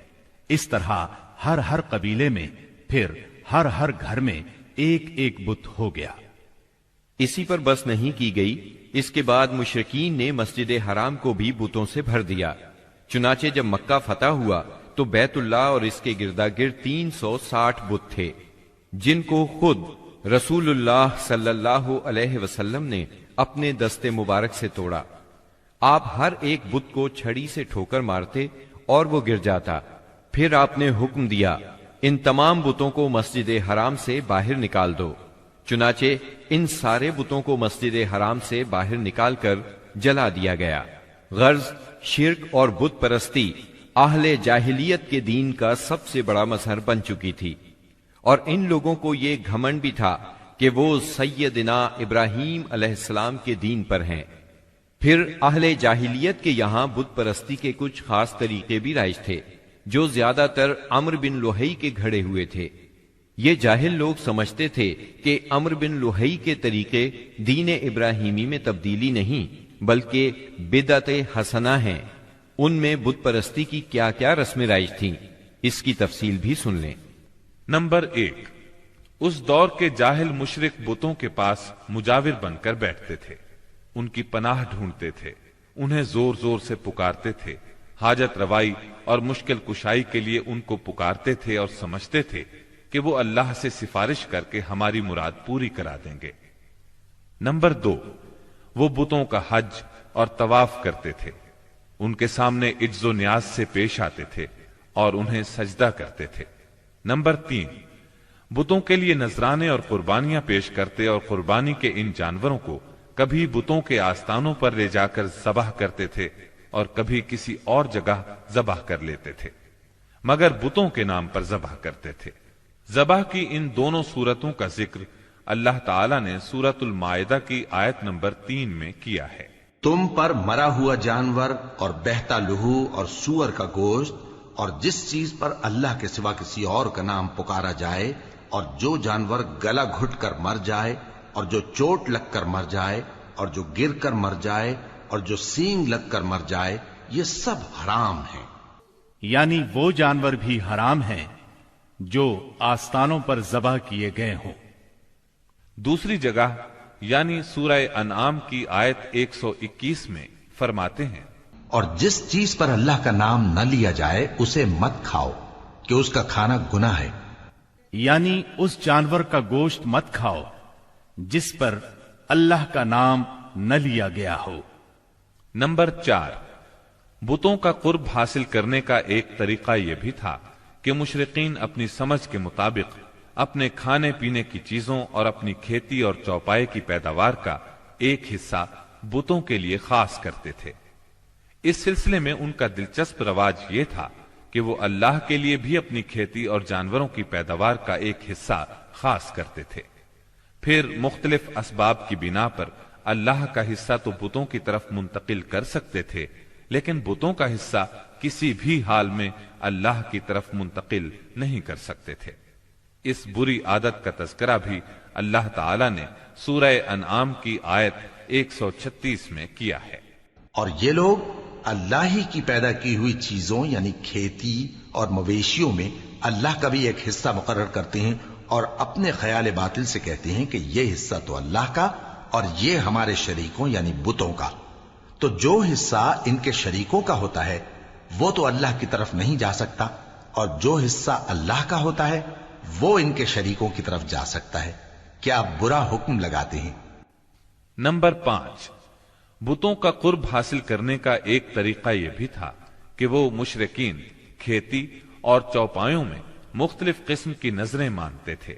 اس طرح ہر قبیلے میں پھر ہر گھر میں ایک ایک بت ہو گیا۔ اسی پر بس نہیں کی گئی، اس کے بعد مشرکین نے مسجد حرام کو بھی بتوں سے بھر دیا۔ چنانچہ جب مکہ فتح ہوا تو بیت اللہ اور اس کے گردا گرد 360 بت تھے، جن کو خود رسول اللہ صلی اللہ علیہ وسلم نے اپنے دست مبارک سے توڑا۔ آپ ہر ایک بت کو چھڑی سے ٹھوکر مارتے اور وہ گر جاتا۔ پھر آپ نے حکم دیا ان تمام بتوں کو مسجد حرام سے باہر نکال دو۔ چنانچہ ان سارے بتوں کو مسجد حرام سے باہر نکال کر جلا دیا گیا۔ غرض شرک اور بت پرستی اہل جاہلیت کے دین کا سب سے بڑا مظہر بن چکی تھی، اور ان لوگوں کو یہ گھمنڈ بھی تھا کہ وہ سیدنا ابراہیم علیہ السلام کے دین پر ہیں۔ پھر اہل جاہلیت کے یہاں بت پرستی کے کچھ خاص طریقے بھی رائج تھے جو زیادہ تر عمرو بن لوہی کے گھڑے ہوئے تھے۔ یہ جاہل لوگ سمجھتے تھے کہ عمرو بن لوہی کے طریقے دین ابراہیمی میں تبدیلی نہیں بلکہ بدعت حسنہ ہیں۔ ان میں بت پرستی کی کیا کیا رسمیں رائج تھیں، اس کی تفصیل بھی سن لیں۔ نمبر 1، اس دور کے جاہل مشرک بتوں کے پاس مجاور بن کر بیٹھتے تھے، ان کی پناہ ڈھونڈتے تھے، انہیں زور زور سے پکارتے تھے، حاجت روائی اور مشکل کشائی کے لیے ان کو پکارتے تھے اور سمجھتے تھے کہ وہ اللہ سے سفارش کر کے ہماری مراد پوری کرا دیں گے۔ نمبر 2، وہ بتوں کا حج اور طواف کرتے تھے، ان کے سامنے عجز و نیاز سے پیش آتے تھے اور انہیں سجدہ کرتے تھے۔ نمبر 3، بتوں کے لیے نذرانے اور قربانیاں پیش کرتے اور قربانی کے ان جانوروں کو کبھی بتوں کے آستانوں پر لے جا کر ذبح کرتے تھے اور کبھی کسی اور جگہ ذبح کر لیتے تھے، مگر بتوں کے نام پر ذبح کرتے تھے۔ ذبح کی ان دونوں صورتوں کا ذکر اللہ تعالیٰ نے سورۃ المائدہ کی آیت نمبر 3 میں کیا ہے۔ تم پر مرا ہوا جانور اور بہتا لہو اور سور کا گوشت اور جس چیز پر اللہ کے سوا کسی اور کا نام پکارا جائے، اور جو جانور گلا گھٹ کر مر جائے، اور جو چوٹ لگ کر مر جائے، اور جو گر کر مر جائے، اور جو سینگ لگ کر مر جائے، یہ سب حرام ہیں۔ یعنی وہ جانور بھی حرام ہیں جو آستانوں پر ذبح کیے گئے ہوں۔ دوسری جگہ یعنی سورہ انعام کی آیت 121 میں فرماتے ہیں، اور جس چیز پر اللہ کا نام نہ لیا جائے اسے مت کھاؤ کہ اس کا کھانا گناہ ہے۔ یعنی اس جانور کا گوشت مت کھاؤ جس پر اللہ کا نام نہ لیا گیا ہو۔ نمبر 4، بتوں کا قرب حاصل کرنے کا ایک طریقہ یہ بھی تھا کہ مشرقین اپنی سمجھ کے مطابق اپنے کھانے پینے کی چیزوں اور اپنی کھیتی اور چوپائے کی پیداوار کا ایک حصہ بتوں کے لیے خاص کرتے تھے۔ اس سلسلے میں ان کا دلچسپ رواج یہ تھا کہ وہ اللہ کے لیے بھی اپنی کھیتی اور جانوروں کی پیداوار کا ایک حصہ خاص کرتے تھے، پھر مختلف اسباب کی بنا پر اللہ کا حصہ تو بتوں کی طرف منتقل کر سکتے تھے، لیکن بتوں کا حصہ کسی بھی حال میں اللہ کی طرف منتقل نہیں کر سکتے تھے۔ اس بری عادت کا تذکرہ بھی اللہ تعالی نے سورہ انعام کی آیت 136 میں کیا ہے۔ اور یہ لوگ اللہ ہی کی پیدا کی ہوئی چیزوں یعنی کھیتی اور مویشیوں میں اللہ کا بھی ایک حصہ مقرر کرتے ہیں اور اپنے خیال باطل سے کہتے ہیں کہ یہ حصہ تو اللہ کا اور یہ ہمارے شریکوں یعنی بتوں کا۔ تو جو حصہ ان کے شریکوں کا ہوتا ہے وہ تو اللہ کی طرف نہیں جا سکتا، اور جو حصہ اللہ کا ہوتا ہے وہ ان کے شریکوں کی طرف جا سکتا ہے۔ کیا برا حکم لگاتے ہیں۔ نمبر 5، بتوں کا قرب حاصل کرنے کا ایک طریقہ یہ بھی تھا کہ وہ مشرکین کھیتی اور چوپایوں میں مختلف قسم کی نظریں مانتے تھے۔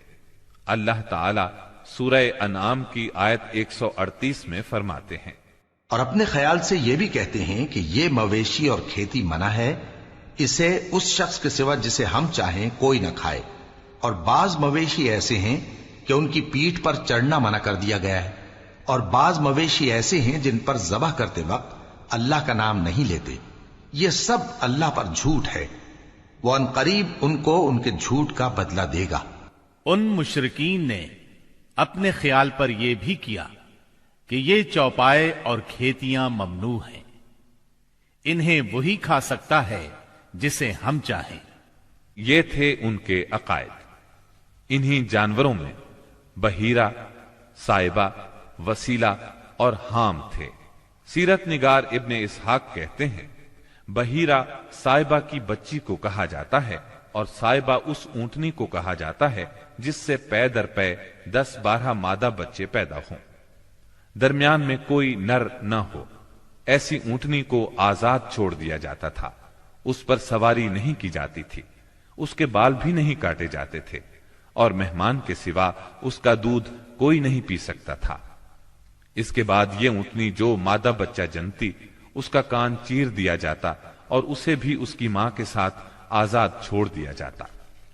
اللہ تعالی سورہ انعام کی آیت 138 میں فرماتے ہیں، اور اپنے خیال سے یہ بھی کہتے ہیں کہ یہ مویشی اور کھیتی منع ہے، اسے اس شخص کے سوا جسے ہم چاہیں کوئی نہ کھائے، اور بعض مویشی ایسے ہیں کہ ان کی پیٹھ پر چڑھنا منع کر دیا گیا ہے، اور بعض مویشی ایسے ہیں جن پر ذبح کرتے وقت اللہ کا نام نہیں لیتے۔ یہ سب اللہ پر جھوٹ ہے، وہ ان قریب ان کو ان کے جھوٹ کا بدلہ دے گا۔ ان مشرکین نے اپنے خیال پر یہ بھی کیا کہ یہ چوپائے اور کھیتیاں ممنوع ہیں، انہیں وہی کھا سکتا ہے جسے ہم چاہیں۔ یہ تھے ان کے عقائد۔ انہی جانوروں میں بحیرہ، سائبہ، وسیلہ اور حام تھے۔ سیرت نگار ابن اسحاق کہتے ہیں، بحیرہ سائبہ کی بچی کو کہا جاتا ہے اور سائبہ اس اونٹنی کو کہا جاتا ہے جس سے پے در پے 10-12 مادہ بچے پیدا ہوں، درمیان میں کوئی نر نہ ہو۔ ایسی اونٹنی کو آزاد چھوڑ دیا جاتا تھا، اس پر سواری نہیں کی جاتی تھی، اس کے بال بھی نہیں کاٹے جاتے تھے، اور مہمان کے سوا اس کا دودھ کوئی نہیں پی سکتا تھا۔ اس کے بعد یہ اونٹنی جو مادہ بچہ جنتی، اس کا کان چیر دیا جاتا اور اسے بھی اس کی ماں کے ساتھ آزاد چھوڑ دیا جاتا،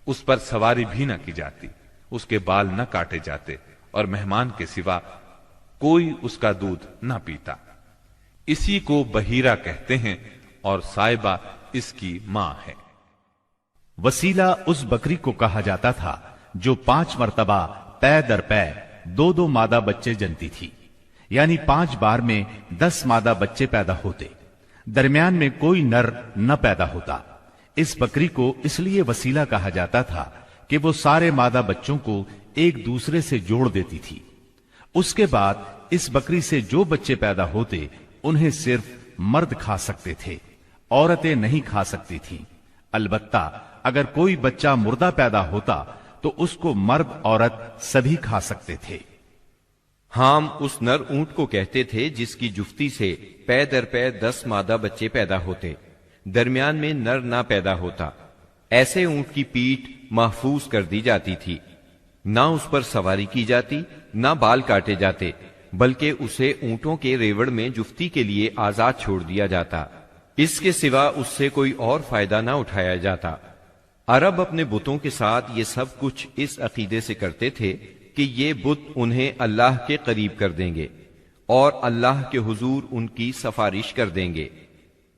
اس پر سواری بھی نہ کی جاتی، اس کے بال نہ کاٹے جاتے اور مہمان کے سوا کوئی اس کا دودھ نہ پیتا۔ اسی کو بحیرہ کہتے ہیں اور صائبہ اس کی ماں ہے۔ وسیلہ اس بکری کو کہا جاتا تھا جو 5 مرتبہ پے در پے 2 مادہ بچے جنتی تھی، یعنی 5 بار میں 10 مادہ بچے پیدا ہوتے، درمیان میں کوئی نر نہ پیدا ہوتا۔ اس بکری کو اس لیے وسیلہ کہا جاتا تھا کہ وہ سارے مادہ بچوں کو ایک دوسرے سے جوڑ دیتی تھی۔ اس کے بعد اس بکری سے جو بچے پیدا ہوتے انہیں صرف مرد کھا سکتے تھے، عورتیں نہیں کھا سکتی تھیں۔ البتہ اگر کوئی بچہ مردہ پیدا ہوتا تو اس کو مرد عورت سبھی کھا سکتے تھے۔ ہام اس نر اونٹ کو کہتے تھے جس کی جفتی سے پے در پے 10 مادہ بچے پیدا ہوتے، درمیان میں نر نہ پیدا ہوتا۔ ایسے اونٹ کی پیٹھ محفوظ کر دی جاتی تھی، نہ اس پر سواری کی جاتی، نہ بال کاٹے جاتے، بلکہ اسے اونٹوں کے ریوڑ میں جفتی کے لیے آزاد چھوڑ دیا جاتا، اس کے سوا اس سے کوئی اور فائدہ نہ اٹھایا جاتا۔ عرب اپنے بتوں کے ساتھ یہ سب کچھ اس عقیدے سے کرتے تھے کہ یہ بت انہیں اللہ کے قریب کر دیں گے اور اللہ کے حضور ان کی سفارش کر دیں گے۔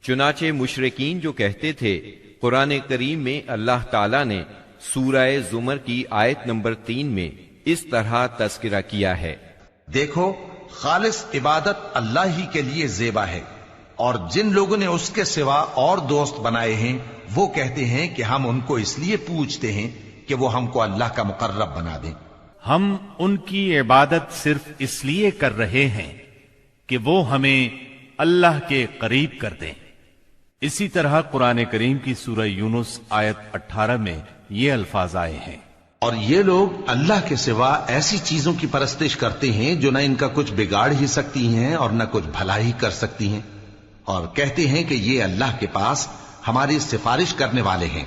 چنانچہ مشرکین جو کہتے تھے، قرآن کریم میں اللہ تعالیٰ نے سورہ زمر کی آیت نمبر 3 میں اس طرح تذکرہ کیا ہے، دیکھو خالص عبادت اللہ ہی کے لیے زیبا ہے، اور جن لوگوں نے اس کے سوا اور دوست بنائے ہیں وہ کہتے ہیں کہ ہم ان کو اس لیے پوجتے ہیں کہ وہ ہم کو اللہ کا مقرب بنا دیں۔ ہم ان کی عبادت صرف اس لیے کر رہے ہیں کہ وہ ہمیں اللہ کے قریب کر دیں۔ اسی طرح قرآن کریم کی سورہ یونس آیت 18 میں یہ الفاظ آئے ہیں، اور یہ لوگ اللہ کے سوا ایسی چیزوں کی پرستش کرتے ہیں جو نہ ان کا کچھ بگاڑ ہی سکتی ہیں اور نہ کچھ بھلا ہی کر سکتی ہیں، اور کہتے ہیں کہ یہ اللہ کے پاس ہماری سفارش کرنے والے ہیں۔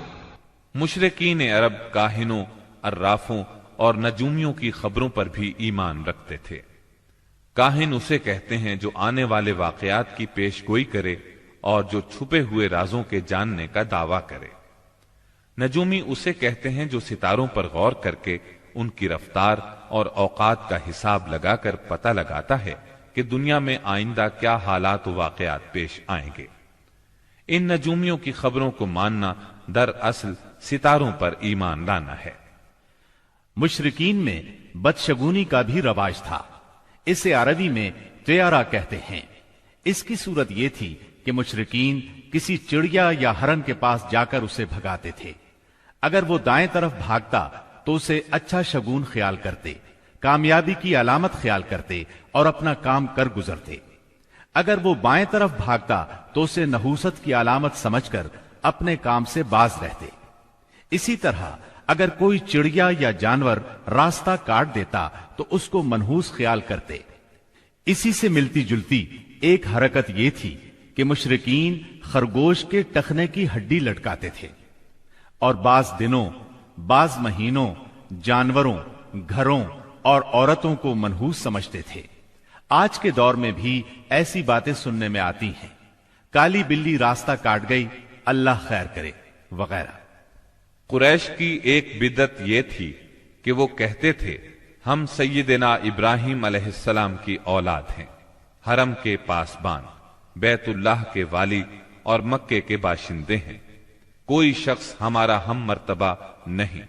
مشرکین عرب کاہنوں، عرافوں اور نجومیوں کی خبروں پر بھی ایمان رکھتے تھے۔ کاہن اسے کہتے ہیں جو آنے والے واقعات کی پیش گوئی کرے اور جو چھپے ہوئے رازوں کے جاننے کا دعویٰ کرے۔ نجومی اسے کہتے ہیں جو ستاروں پر غور کر کے ان کی رفتار اور اوقات کا حساب لگا کر پتہ لگاتا ہے کہ دنیا میں آئندہ کیا حالات و واقعات پیش آئیں گے۔ ان نجومیوں کی خبروں کو ماننا دراصل ستاروں پر ایمان لانا ہے۔ مشرکین میں بدشگونی کا بھی رواج تھا، اسے عربی میں طیارہ کہتے ہیں۔ اس کی صورت یہ تھی کہ مشرکین کسی چڑیا یا ہرن کے پاس جا کر اسے بھگاتے تھے۔ اگر وہ دائیں طرف بھاگتا تو اسے اچھا شگون خیال کرتے، کامیابی کی علامت خیال کرتے اور اپنا کام کر گزرتے۔ اگر وہ بائیں طرف بھاگتا تو اسے نحوست کی علامت سمجھ کر اپنے کام سے باز رہتے۔ اسی طرح اگر کوئی چڑیا یا جانور راستہ کاٹ دیتا تو اس کو منحوس خیال کرتے۔ اسی سے ملتی جلتی ایک حرکت یہ تھی کہ مشرکین خرگوش کے ٹخنے کی ہڈی لٹکاتے تھے اور بعض دنوں، بعض مہینوں، جانوروں، گھروں اور عورتوں کو منحوس سمجھتے تھے۔ آج کے دور میں بھی ایسی باتیں سننے میں آتی ہیں، کالی بلی راستہ کاٹ گئی، اللہ خیر کرے وغیرہ۔ قریش کی ایک بدعت یہ تھی کہ وہ کہتے تھے ہم سیدنا ابراہیم علیہ السلام کی اولاد ہیں، حرم کے پاسبان، بیت اللہ کے والی اور مکے کے باشندے ہیں، کوئی شخص ہمارا ہم مرتبہ نہیں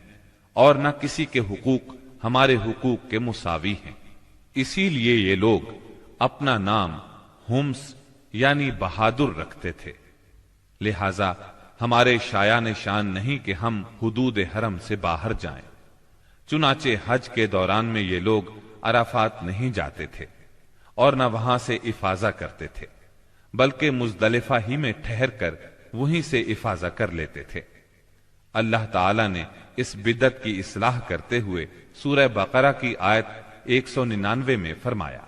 اور نہ کسی کے حقوق ہمارے حقوق کے مساوی ہیں۔ اسی لیے یہ لوگ اپنا نام ہمس یعنی بہادر رکھتے تھے، لہذا ہمارے شایان شان نہیں کہ ہم حدود حرم سے باہر جائیں۔ چنانچہ حج کے دوران میں یہ لوگ عرفات نہیں جاتے تھے اور نہ وہاں سے افاضہ کرتے تھے، بلکہ مزدلفہ ہی میں ٹھہر کر وہیں سے افاضہ کر لیتے تھے۔ اللہ تعالی نے اس بدعت کی اصلاح کرتے ہوئے سورہ بقرہ کی آیت 199 میں فرمایا،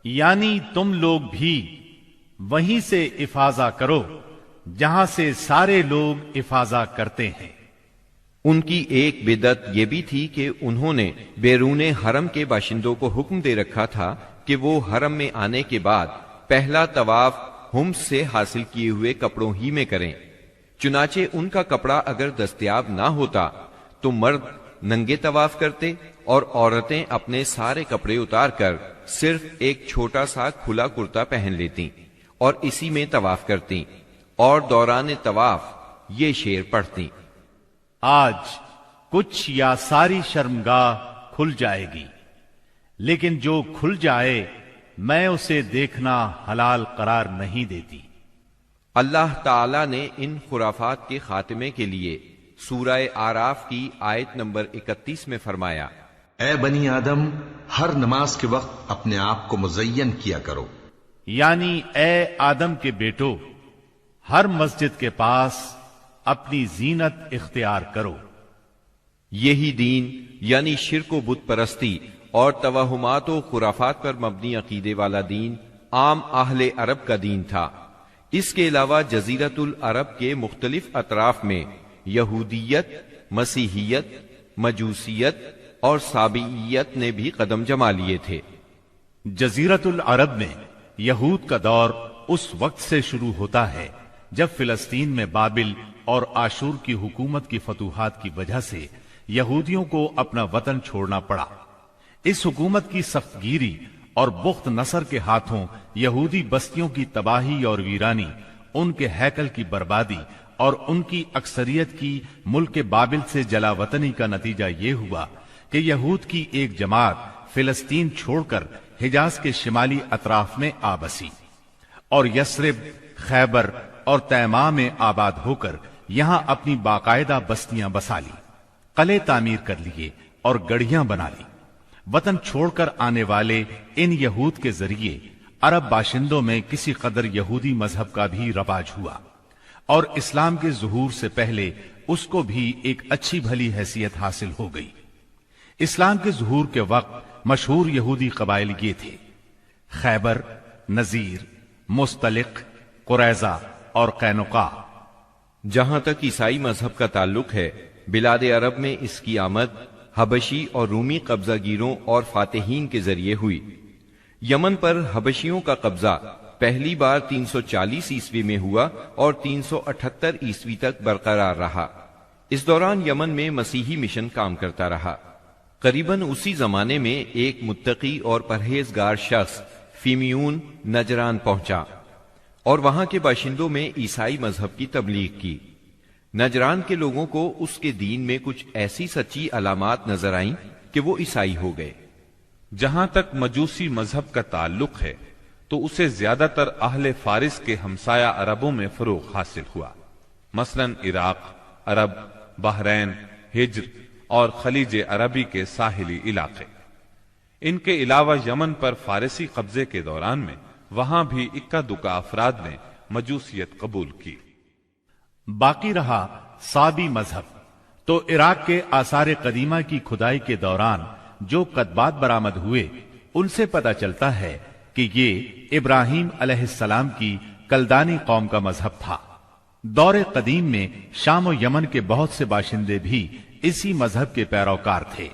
یعنی تم لوگ بھی وہیں سے افاضہ کرو جہاں سے سارے لوگ افاضہ کرتے ہیں۔ ان کی ایک بدعت یہ بھی تھی کہ انہوں نے بیرون حرم کے باشندوں کو حکم دے رکھا تھا کہ وہ حرم میں آنے کے بعد پہلا طواف ہمس سے حاصل کیے ہوئے کپڑوں ہی میں کریں۔ چنانچہ ان کا کپڑا اگر دستیاب نہ ہوتا تو مرد ننگے طواف کرتے اور عورتیں اپنے سارے کپڑے اتار کر صرف ایک چھوٹا سا کھلا کرتا پہن لیتیں اور اسی میں طواف کرتیں اور دوران طواف یہ شعر پڑھتیں: آج کچھ یا ساری شرمگاہ کھل جائے گی، لیکن جو کھل جائے میں اسے دیکھنا حلال قرار نہیں دیتی۔ اللہ تعالی نے ان خرافات کے خاتمے کے لیے سورہ آراف کی آیت نمبر 31 میں فرمایا: اے بنی آدم، ہر نماز کے وقت اپنے آپ کو مزین کیا کرو، یعنی اے آدم کے بیٹو، ہر مسجد کے پاس اپنی زینت اختیار کرو۔ یہی دین یعنی شرک و بت پرستی اور توہمات و خرافات پر مبنی عقیدے والا دین عام اہل عرب کا دین تھا۔ اس کے علاوہ جزیرت العرب کے مختلف اطراف میں یہودیت، مسیحیت، مجوسیت اور سابعیت نے بھی قدم جما لیے تھے۔ جزیرت العرب میں یہود کا دور اس وقت سے شروع ہوتا ہے جب فلسطین میں بابل اور آشور کی حکومت کی فتوحات کی وجہ سے یہودیوں کو اپنا وطن چھوڑنا پڑا۔ اس حکومت کی سخت گیری اور بخت نصر کے ہاتھوں یہودی بستیوں کی تباہی اور ویرانی، ان کے ہیکل کی بربادی اور ان کی اکثریت کی ملک بابل سے جلا وطنی کا نتیجہ یہ ہوا کہ یہود کی ایک جماعت فلسطین چھوڑ کر حجاز کے شمالی اطراف میں آ بسی اور یثرب، خیبر اور تیماء میں آباد ہو کر یہاں اپنی باقاعدہ بستیاں بسا لی، قلعے تعمیر کر لیے اور گڑھیاں بنا لی۔ وطن چھوڑ کر آنے والے ان یہود کے ذریعے عرب باشندوں میں کسی قدر یہودی مذہب کا بھی رواج ہوا اور اسلام کے ظہور سے پہلے اس کو بھی ایک اچھی بھلی حیثیت حاصل ہو گئی۔ اسلام کے ظہور کے وقت مشہور یہودی قبائل یہ تھے: خیبر، نذیر، مستلق، قریظہ اور قینقاع۔ جہاں تک عیسائی مذہب کا تعلق ہے، بلاد عرب میں اس کی آمد حبشی اور رومی قبضہ گیروں اور فاتحین کے ذریعے ہوئی۔ یمن پر حبشیوں کا قبضہ پہلی بار 340 عیسوی میں ہوا اور 378 عیسوی تک برقرار رہا۔ اس دوران یمن میں مسیحی مشن کام کرتا رہا۔ قریباً اسی زمانے میں ایک متقی اور پرہیزگار شخص فیمیون نجران پہنچا اور وہاں کے باشندوں میں عیسائی مذہب کی تبلیغ کی۔ نجران کے لوگوں کو اس کے دین میں کچھ ایسی سچی علامات نظر آئیں کہ وہ عیسائی ہو گئے۔ جہاں تک مجوسی مذہب کا تعلق ہے تو اسے زیادہ تر اہل فارس کے ہمسایہ عربوں میں فروغ حاصل ہوا، مثلا عراق، عرب، بحرین، ہجر اور خلیج عربی کے ساحلی علاقے۔ ان کے علاوہ یمن پر فارسی قبضے کے دوران میں وہاں بھی اکا دکا افراد نے مجوسیت قبول کی۔ باقی رہا صابی مذہب، تو عراق کے آثار قدیمہ کی کھدائی کے دوران جو کتبات برآمد ہوئے ان سے پتہ چلتا ہے کہ یہ ابراہیم علیہ السلام کی کلدانی قوم کا مذہب تھا۔ دور قدیم میں شام و یمن کے بہت سے باشندے بھی اسی مذہب کے پیروکار تھے۔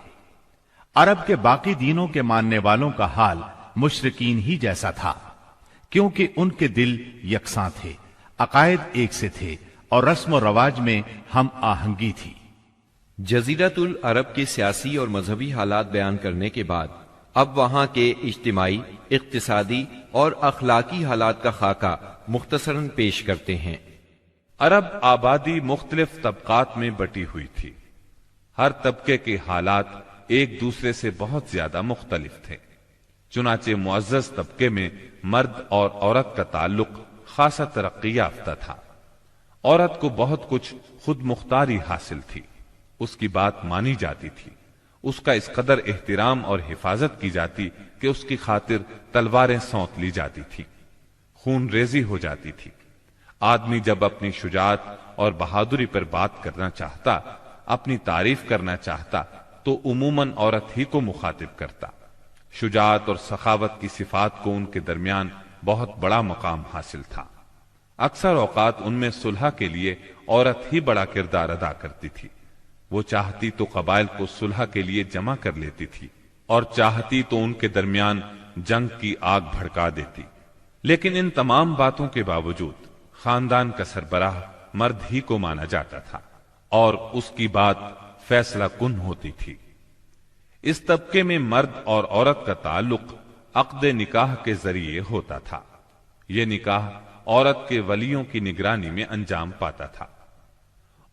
عرب کے باقی دینوں کے ماننے والوں کا حال مشرکین ہی جیسا تھا، کیونکہ ان کے دل یکساں تھے، عقائد ایک سے تھے اور رسم و رواج میں ہم آہنگی تھی۔ جزیرت العرب کے سیاسی اور مذہبی حالات بیان کرنے کے بعد اب وہاں کے اجتماعی، اقتصادی اور اخلاقی حالات کا خاکہ مختصراً پیش کرتے ہیں۔ عرب آبادی مختلف طبقات میں بٹی ہوئی تھی۔ ہر طبقے کے حالات ایک دوسرے سے بہت زیادہ مختلف تھے۔ چنانچہ معزز طبقے میں مرد اور عورت کا تعلق خاصا ترقی یافتہ تھا۔ عورت کو بہت کچھ خود مختاری حاصل تھی، اس کی بات مانی جاتی تھی، اس کا اس قدر احترام اور حفاظت کی جاتی کہ اس کی خاطر تلواریں سونت لی جاتی تھی، خون ریزی ہو جاتی تھی۔ آدمی جب اپنی شجاعت اور بہادری پر بات کرنا چاہتا، اپنی تعریف کرنا چاہتا تو عموماً عورت ہی کو مخاطب کرتا۔ شجاعت اور سخاوت کی صفات کو ان کے درمیان بہت بڑا مقام حاصل تھا۔ اکثر اوقات ان میں صلح کے لیے عورت ہی بڑا کردار ادا کرتی تھی۔ وہ چاہتی تو قبائل کو صلح کے لیے جمع کر لیتی تھی اور چاہتی تو ان کے درمیان جنگ کی آگ بھڑکا دیتی، لیکن ان تمام باتوں کے باوجود خاندان کا سربراہ مرد ہی کو مانا جاتا تھا اور اس کی بات فیصلہ کن ہوتی تھی۔ اس طبقے میں مرد اور عورت کا تعلق عقد نکاح کے ذریعے ہوتا تھا۔ یہ نکاح عورت کے ولیوں کی نگرانی میں انجام پاتا تھا۔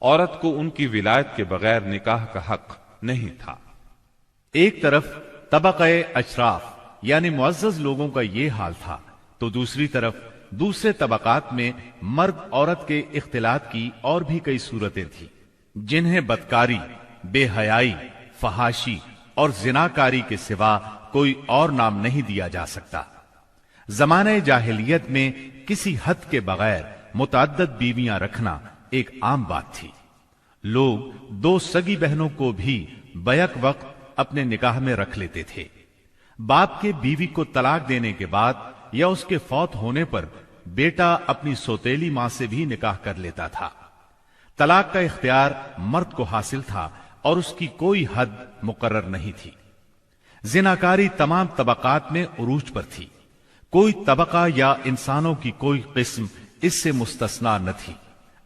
عورت کو ان کی ولایت کے بغیر نکاح کا حق نہیں تھا۔ ایک طرف طبقہ اشراف یعنی معزز لوگوں کا یہ حال تھا تو دوسری طرف دوسرے طبقات میں مرد عورت کے اختلاط کی اور بھی کئی صورتیں تھیں جنہیں بدکاری، بے حیائی، فحاشی اور زناکاری کے سوا کوئی اور نام نہیں دیا جا سکتا۔ زمانہ جاہلیت میں کسی حد کے بغیر متعدد بیویاں رکھنا ایک عام بات تھی۔ لوگ دو سگی بہنوں کو بھی بیک وقت اپنے نکاح میں رکھ لیتے تھے۔ باپ کے بیوی کو طلاق دینے کے بعد یا اس کے فوت ہونے پر بیٹا اپنی سوتیلی ماں سے بھی نکاح کر لیتا تھا۔ طلاق کا اختیار مرد کو حاصل تھا اور اس کی کوئی حد مقرر نہیں تھی۔ زناکاری تمام طبقات میں عروج پر تھی، کوئی طبقہ یا انسانوں کی کوئی قسم اس سے مستثنا نہ تھی۔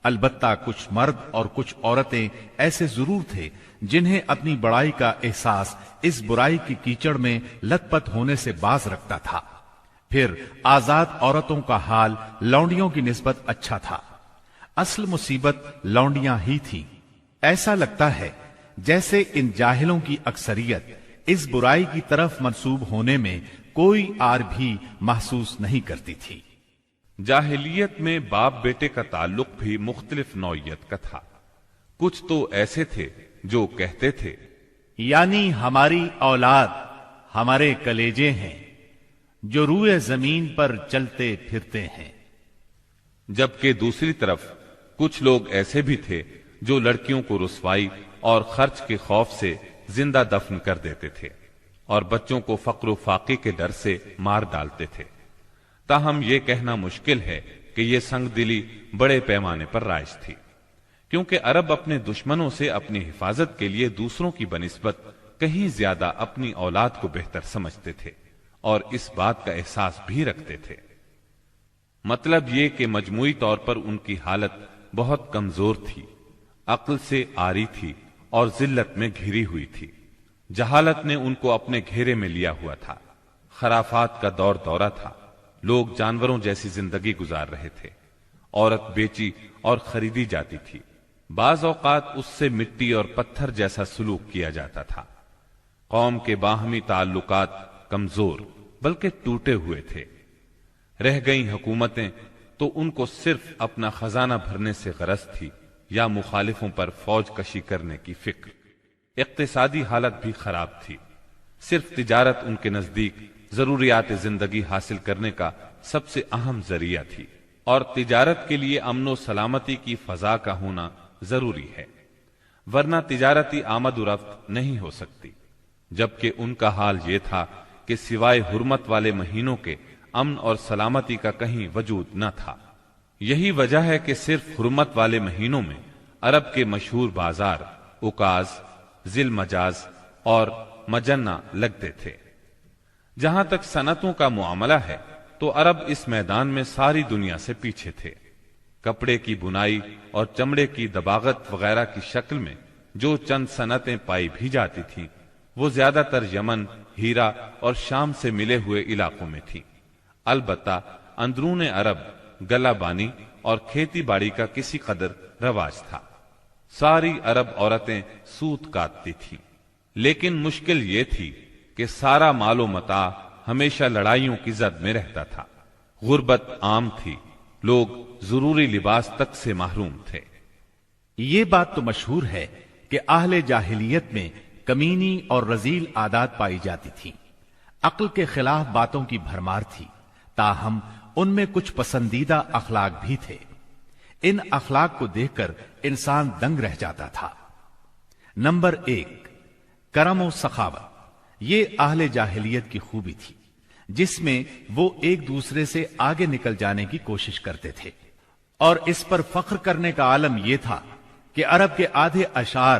البتہ کچھ مرد اور کچھ عورتیں ایسے ضرور تھے جنہیں اپنی بڑائی کا احساس اس برائی کی کیچڑ میں لت پت ہونے سے باز رکھتا تھا۔ پھر آزاد عورتوں کا حال لونڈیوں کی نسبت اچھا تھا۔ اصل مصیبت لونڈیاں ہی تھی۔ ایسا لگتا ہے جیسے ان جاہلوں کی اکثریت اس برائی کی طرف منسوب ہونے میں کوئی آر بھی محسوس نہیں کرتی تھی۔ جاہلیت میں باپ بیٹے کا تعلق بھی مختلف نوعیت کا تھا۔ کچھ تو ایسے تھے جو کہتے تھے یعنی ہماری اولاد ہمارے کلیجے ہیں جو روئے زمین پر چلتے پھرتے ہیں، جبکہ دوسری طرف کچھ لوگ ایسے بھی تھے جو لڑکیوں کو رسوائی اور خرچ کے خوف سے زندہ دفن کر دیتے تھے اور بچوں کو فقر و فاقے کے ڈر سے مار ڈالتے تھے۔ تاہم یہ کہنا مشکل ہے کہ یہ سنگ دلی بڑے پیمانے پر رائج تھی، کیونکہ عرب اپنے دشمنوں سے اپنی حفاظت کے لیے دوسروں کی بنسبت کہیں زیادہ اپنی اولاد کو بہتر سمجھتے تھے اور اس بات کا احساس بھی رکھتے تھے۔ مطلب یہ کہ مجموعی طور پر ان کی حالت بہت کمزور تھی، عقل سے عاری تھی اور ذلت میں گھری ہوئی تھی۔ جہالت نے ان کو اپنے گھیرے میں لیا ہوا تھا۔ خرافات کا دور دورہ تھا، لوگ جانوروں جیسی زندگی گزار رہے تھے۔ عورت بیچی اور خریدی جاتی تھی، بعض اوقات اس سے مٹی اور پتھر جیسا سلوک کیا جاتا تھا۔ قوم کے باہمی تعلقات کمزور بلکہ ٹوٹے ہوئے تھے۔ رہ گئیں حکومتیں تو ان کو صرف اپنا خزانہ بھرنے سے غرض تھی یا مخالفوں پر فوج کشی کرنے کی فکر۔ اقتصادی حالت بھی خراب تھی، صرف تجارت ان کے نزدیک ضروریات زندگی حاصل کرنے کا سب سے اہم ذریعہ تھی، اور تجارت کے لیے امن و سلامتی کی فضا کا ہونا ضروری ہے، ورنہ تجارتی آمد و رفت نہیں ہو سکتی۔ جبکہ ان کا حال یہ تھا کہ سوائے حرمت والے مہینوں کے امن اور سلامتی کا کہیں وجود نہ تھا۔ یہی وجہ ہے کہ صرف حرمت والے مہینوں میں عرب کے مشہور بازار اکاز، ذی المجاز اور مجنہ لگتے تھے۔ جہاں تک صنعتوں کا معاملہ ہے تو عرب اس میدان میں ساری دنیا سے پیچھے تھے۔ کپڑے کی بنائی اور چمڑے کی دباغت وغیرہ کی شکل میں جو چند صنعتیں پائی بھی جاتی تھیں وہ زیادہ تر یمن، ہیرا اور شام سے ملے ہوئے علاقوں میں تھی۔ البتہ اندرون عرب گلہ بانی اور کھیتی باڑی کا کسی قدر رواج تھا۔ ساری عرب عورتیں سوت کاٹتی تھیں، لیکن مشکل یہ تھی کہ سارا مال و متاع ہمیشہ لڑائیوں کی زد میں رہتا تھا۔ غربت عام تھی، لوگ ضروری لباس تک سے محروم تھے۔ یہ بات تو مشہور ہے کہ اہل جاہلیت میں کمینی اور رذیل عادات پائی جاتی تھی، عقل کے خلاف باتوں کی بھرمار تھی، تاہم ان میں کچھ پسندیدہ اخلاق بھی تھے۔ ان اخلاق کو دیکھ کر انسان دنگ رہ جاتا تھا۔ نمبر 1، کرم و سخاوت۔ یہ اہل جاہلیت کی خوبی تھی جس میں وہ ایک دوسرے سے آگے نکل جانے کی کوشش کرتے تھے، اور اس پر فخر کرنے کا عالم یہ تھا کہ عرب کے آدھے اشعار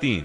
3,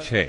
6,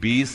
20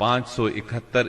571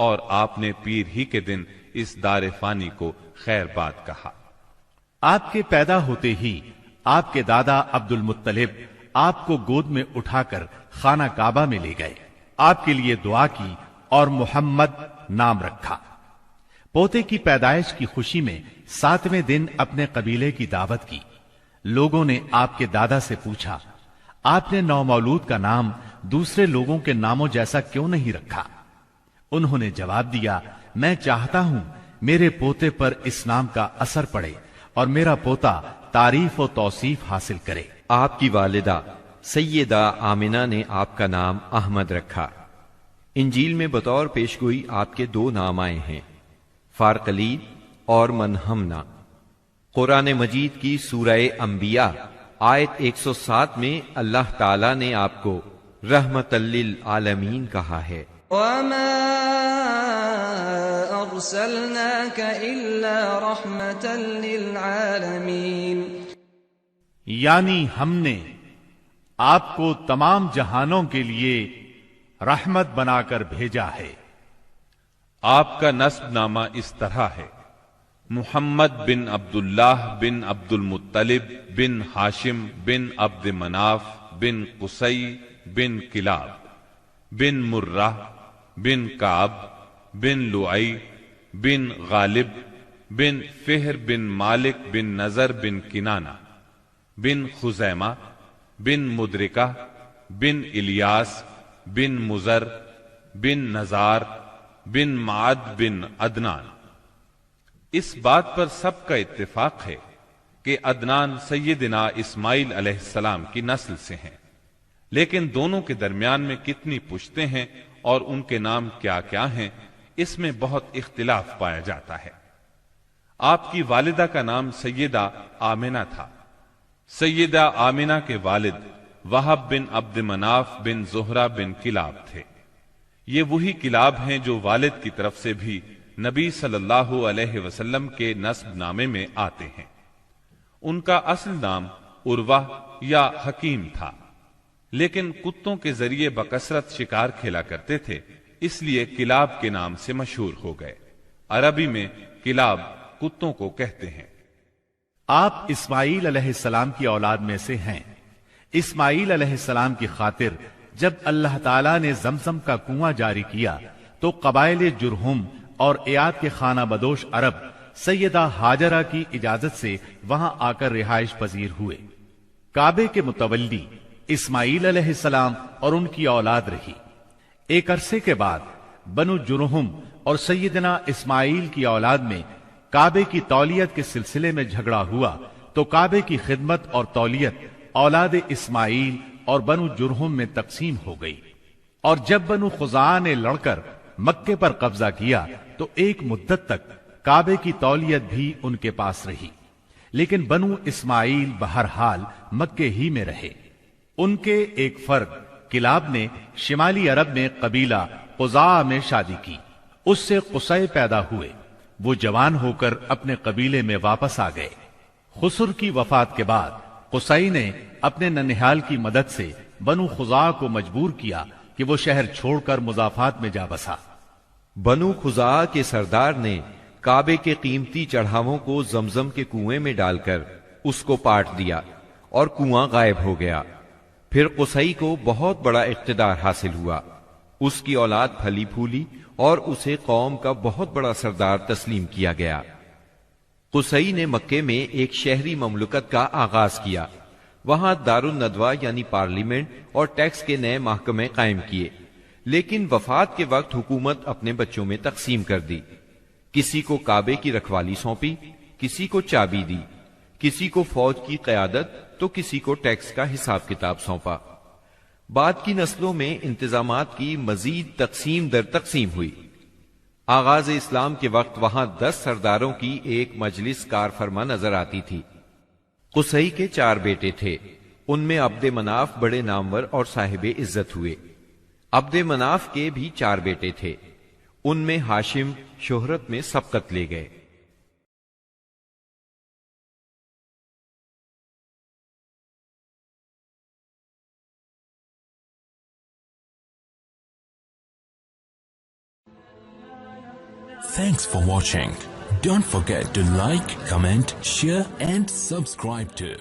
اور آپ نے پیر ہی کے دن اس دار فانی کو خیر بات کہا۔ آپ کے پیدا ہوتے ہی آپ کے دادا عبد المطلب آپ کو گود میں اٹھا کر خانہ کعبہ میں لے گئے، آپ کے لیے دعا کی اور محمد نام رکھا۔ پوتے کی پیدائش کی خوشی میں 7ویں دن اپنے قبیلے کی دعوت کی۔ لوگوں نے آپ کے دادا سے پوچھا، آپ نے نومولود کا نام دوسرے لوگوں کے ناموں جیسا کیوں نہیں رکھا؟ انہوں نے جواب دیا، میں چاہتا ہوں میرے پوتے پر اس نام کا اثر پڑے اور میرا پوتا تعریف و توصیف حاصل کرے۔ آپ کی والدہ سیدہ آمنہ نے آپ کا نام احمد رکھا۔ انجیل میں بطور پیشگوئی آپ کے 2 نام آئے ہیں، فارقلید اور منہمنا۔ قرآن مجید کی سورہ انبیاء آیت 107 میں اللہ تعالی نے آپ کو رحمت للعالمین کہا ہے۔ وَمَا أَرْسَلْنَاكَ إِلَّا رَحْمَةً لِلْعَالَمِينَ، یعنی ہم نے آپ کو تمام جہانوں کے لیے رحمت بنا کر بھیجا ہے۔ آپ کا نسب نامہ اس طرح ہے، محمد بن عبداللہ بن عبد المطلب بن ہاشم بن عبد مناف بن قصی بن کلاب بن مرہ بن کعب بن لعی بن غالب بن فہر بن مالک بن نظر بن کنانہ بن خزیمہ بن مدرکہ بن الیاس بن مزر بن نزار بن معد بن عدنان۔ اس بات پر سب کا اتفاق ہے کہ عدنان سیدنا اسماعیل علیہ السلام کی نسل سے ہیں، لیکن دونوں کے درمیان میں کتنی پشتیں ہیں اور ان کے نام کیا کیا ہیں، اس میں بہت اختلاف پایا جاتا ہے۔ آپ کی والدہ کا نام سیدہ آمنہ تھا۔ سیدہ آمنہ کے والد وہب بن عبد مناف بن زہرہ بن کلاب تھے۔ یہ وہی کلاب ہیں جو والد کی طرف سے بھی نبی صلی اللہ علیہ وسلم کے نسب نامے میں آتے ہیں۔ ان کا اصل نام عروہ یا حکیم تھا، لیکن کتوں کے ذریعے بکثرت شکار کھیلا کرتے تھے، اس لیے کلاب کے نام سے مشہور ہو گئے۔ عربی میں کلاب کتوں کو کہتے ہیں۔ آپ اسماعیل علیہ السلام کی اولاد میں سے ہیں۔ اسماعیل علیہ السلام کی خاطر جب اللہ تعالیٰ نے زمزم کا کنواں جاری کیا تو قبائل جرہم اور ایاد کے خانہ بدوش عرب سیدہ ہاجرہ کی اجازت سے وہاں آ کر رہائش پذیر ہوئے۔ کعبے کے متولی اسماعیل علیہ السلام اور ان کی اولاد رہی۔ ایک عرصے کے بعد بنو جرہم اور سیدنا اسماعیل کی اولاد میں کعبے کی تولیت کے سلسلے میں جھگڑا ہوا تو کعبے کی خدمت اور تولیت اولاد اسماعیل اور بنو جرہم میں تقسیم ہو گئی، اور جب بنو خزاعہ نے لڑ کر مکے پر قبضہ کیا تو ایک مدت تک کعبے کی تولیت بھی ان کے پاس رہی، لیکن بنو اسماعیل بہرحال مکے ہی میں رہے۔ ان کے ایک فرد کلاب نے شمالی عرب میں قبیلہ قزاعہ میں شادی کی، اس سے قصی پیدا ہوئے۔ وہ جوان ہو کر اپنے قبیلے میں واپس آ گئے۔ خسر کی وفات کے بعد قصی نے اپنے ننہال کی مدد سے بنو خزاعہ کو مجبور کیا کہ وہ شہر چھوڑ کر مضافات میں جا بسا۔ بنو خزاعہ کے سردار نے کعبے کے قیمتی چڑھاووں کو زمزم کے کنویں میں ڈال کر اس کو پاٹ دیا اور کنواں غائب ہو گیا۔ پھر قصی کو بہت بڑا اقتدار حاصل ہوا، اس کی اولاد پھلی پھولی اور اسے قوم کا بہت بڑا سردار تسلیم کیا گیا۔ قصی نے مکے میں ایک شہری مملکت کا آغاز کیا، وہاں دار الندوہ یعنی پارلیمنٹ اور ٹیکس کے نئے محکمے قائم کیے، لیکن وفات کے وقت حکومت اپنے بچوں میں تقسیم کر دی۔ کسی کو کعبے کی رکھوالی سونپی، کسی کو چابی دی، کسی کو فوج کی قیادت تو کسی کو ٹیکس کا حساب کتاب سونپا۔ بعد کی نسلوں میں انتظامات کی مزید تقسیم در تقسیم ہوئی۔ آغاز اسلام کے وقت وہاں 10 سرداروں کی ایک مجلس کار فرما نظر آتی تھی۔ قصی کے 4 بیٹے تھے، ان میں عبد مناف بڑے نامور اور صاحب عزت ہوئے۔ عبد مناف کے بھی 4 بیٹے تھے، ان میں ہاشم شہرت میں سبقت لے گئے۔ Thanks for watching. Don't forget to like, comment, share and subscribe to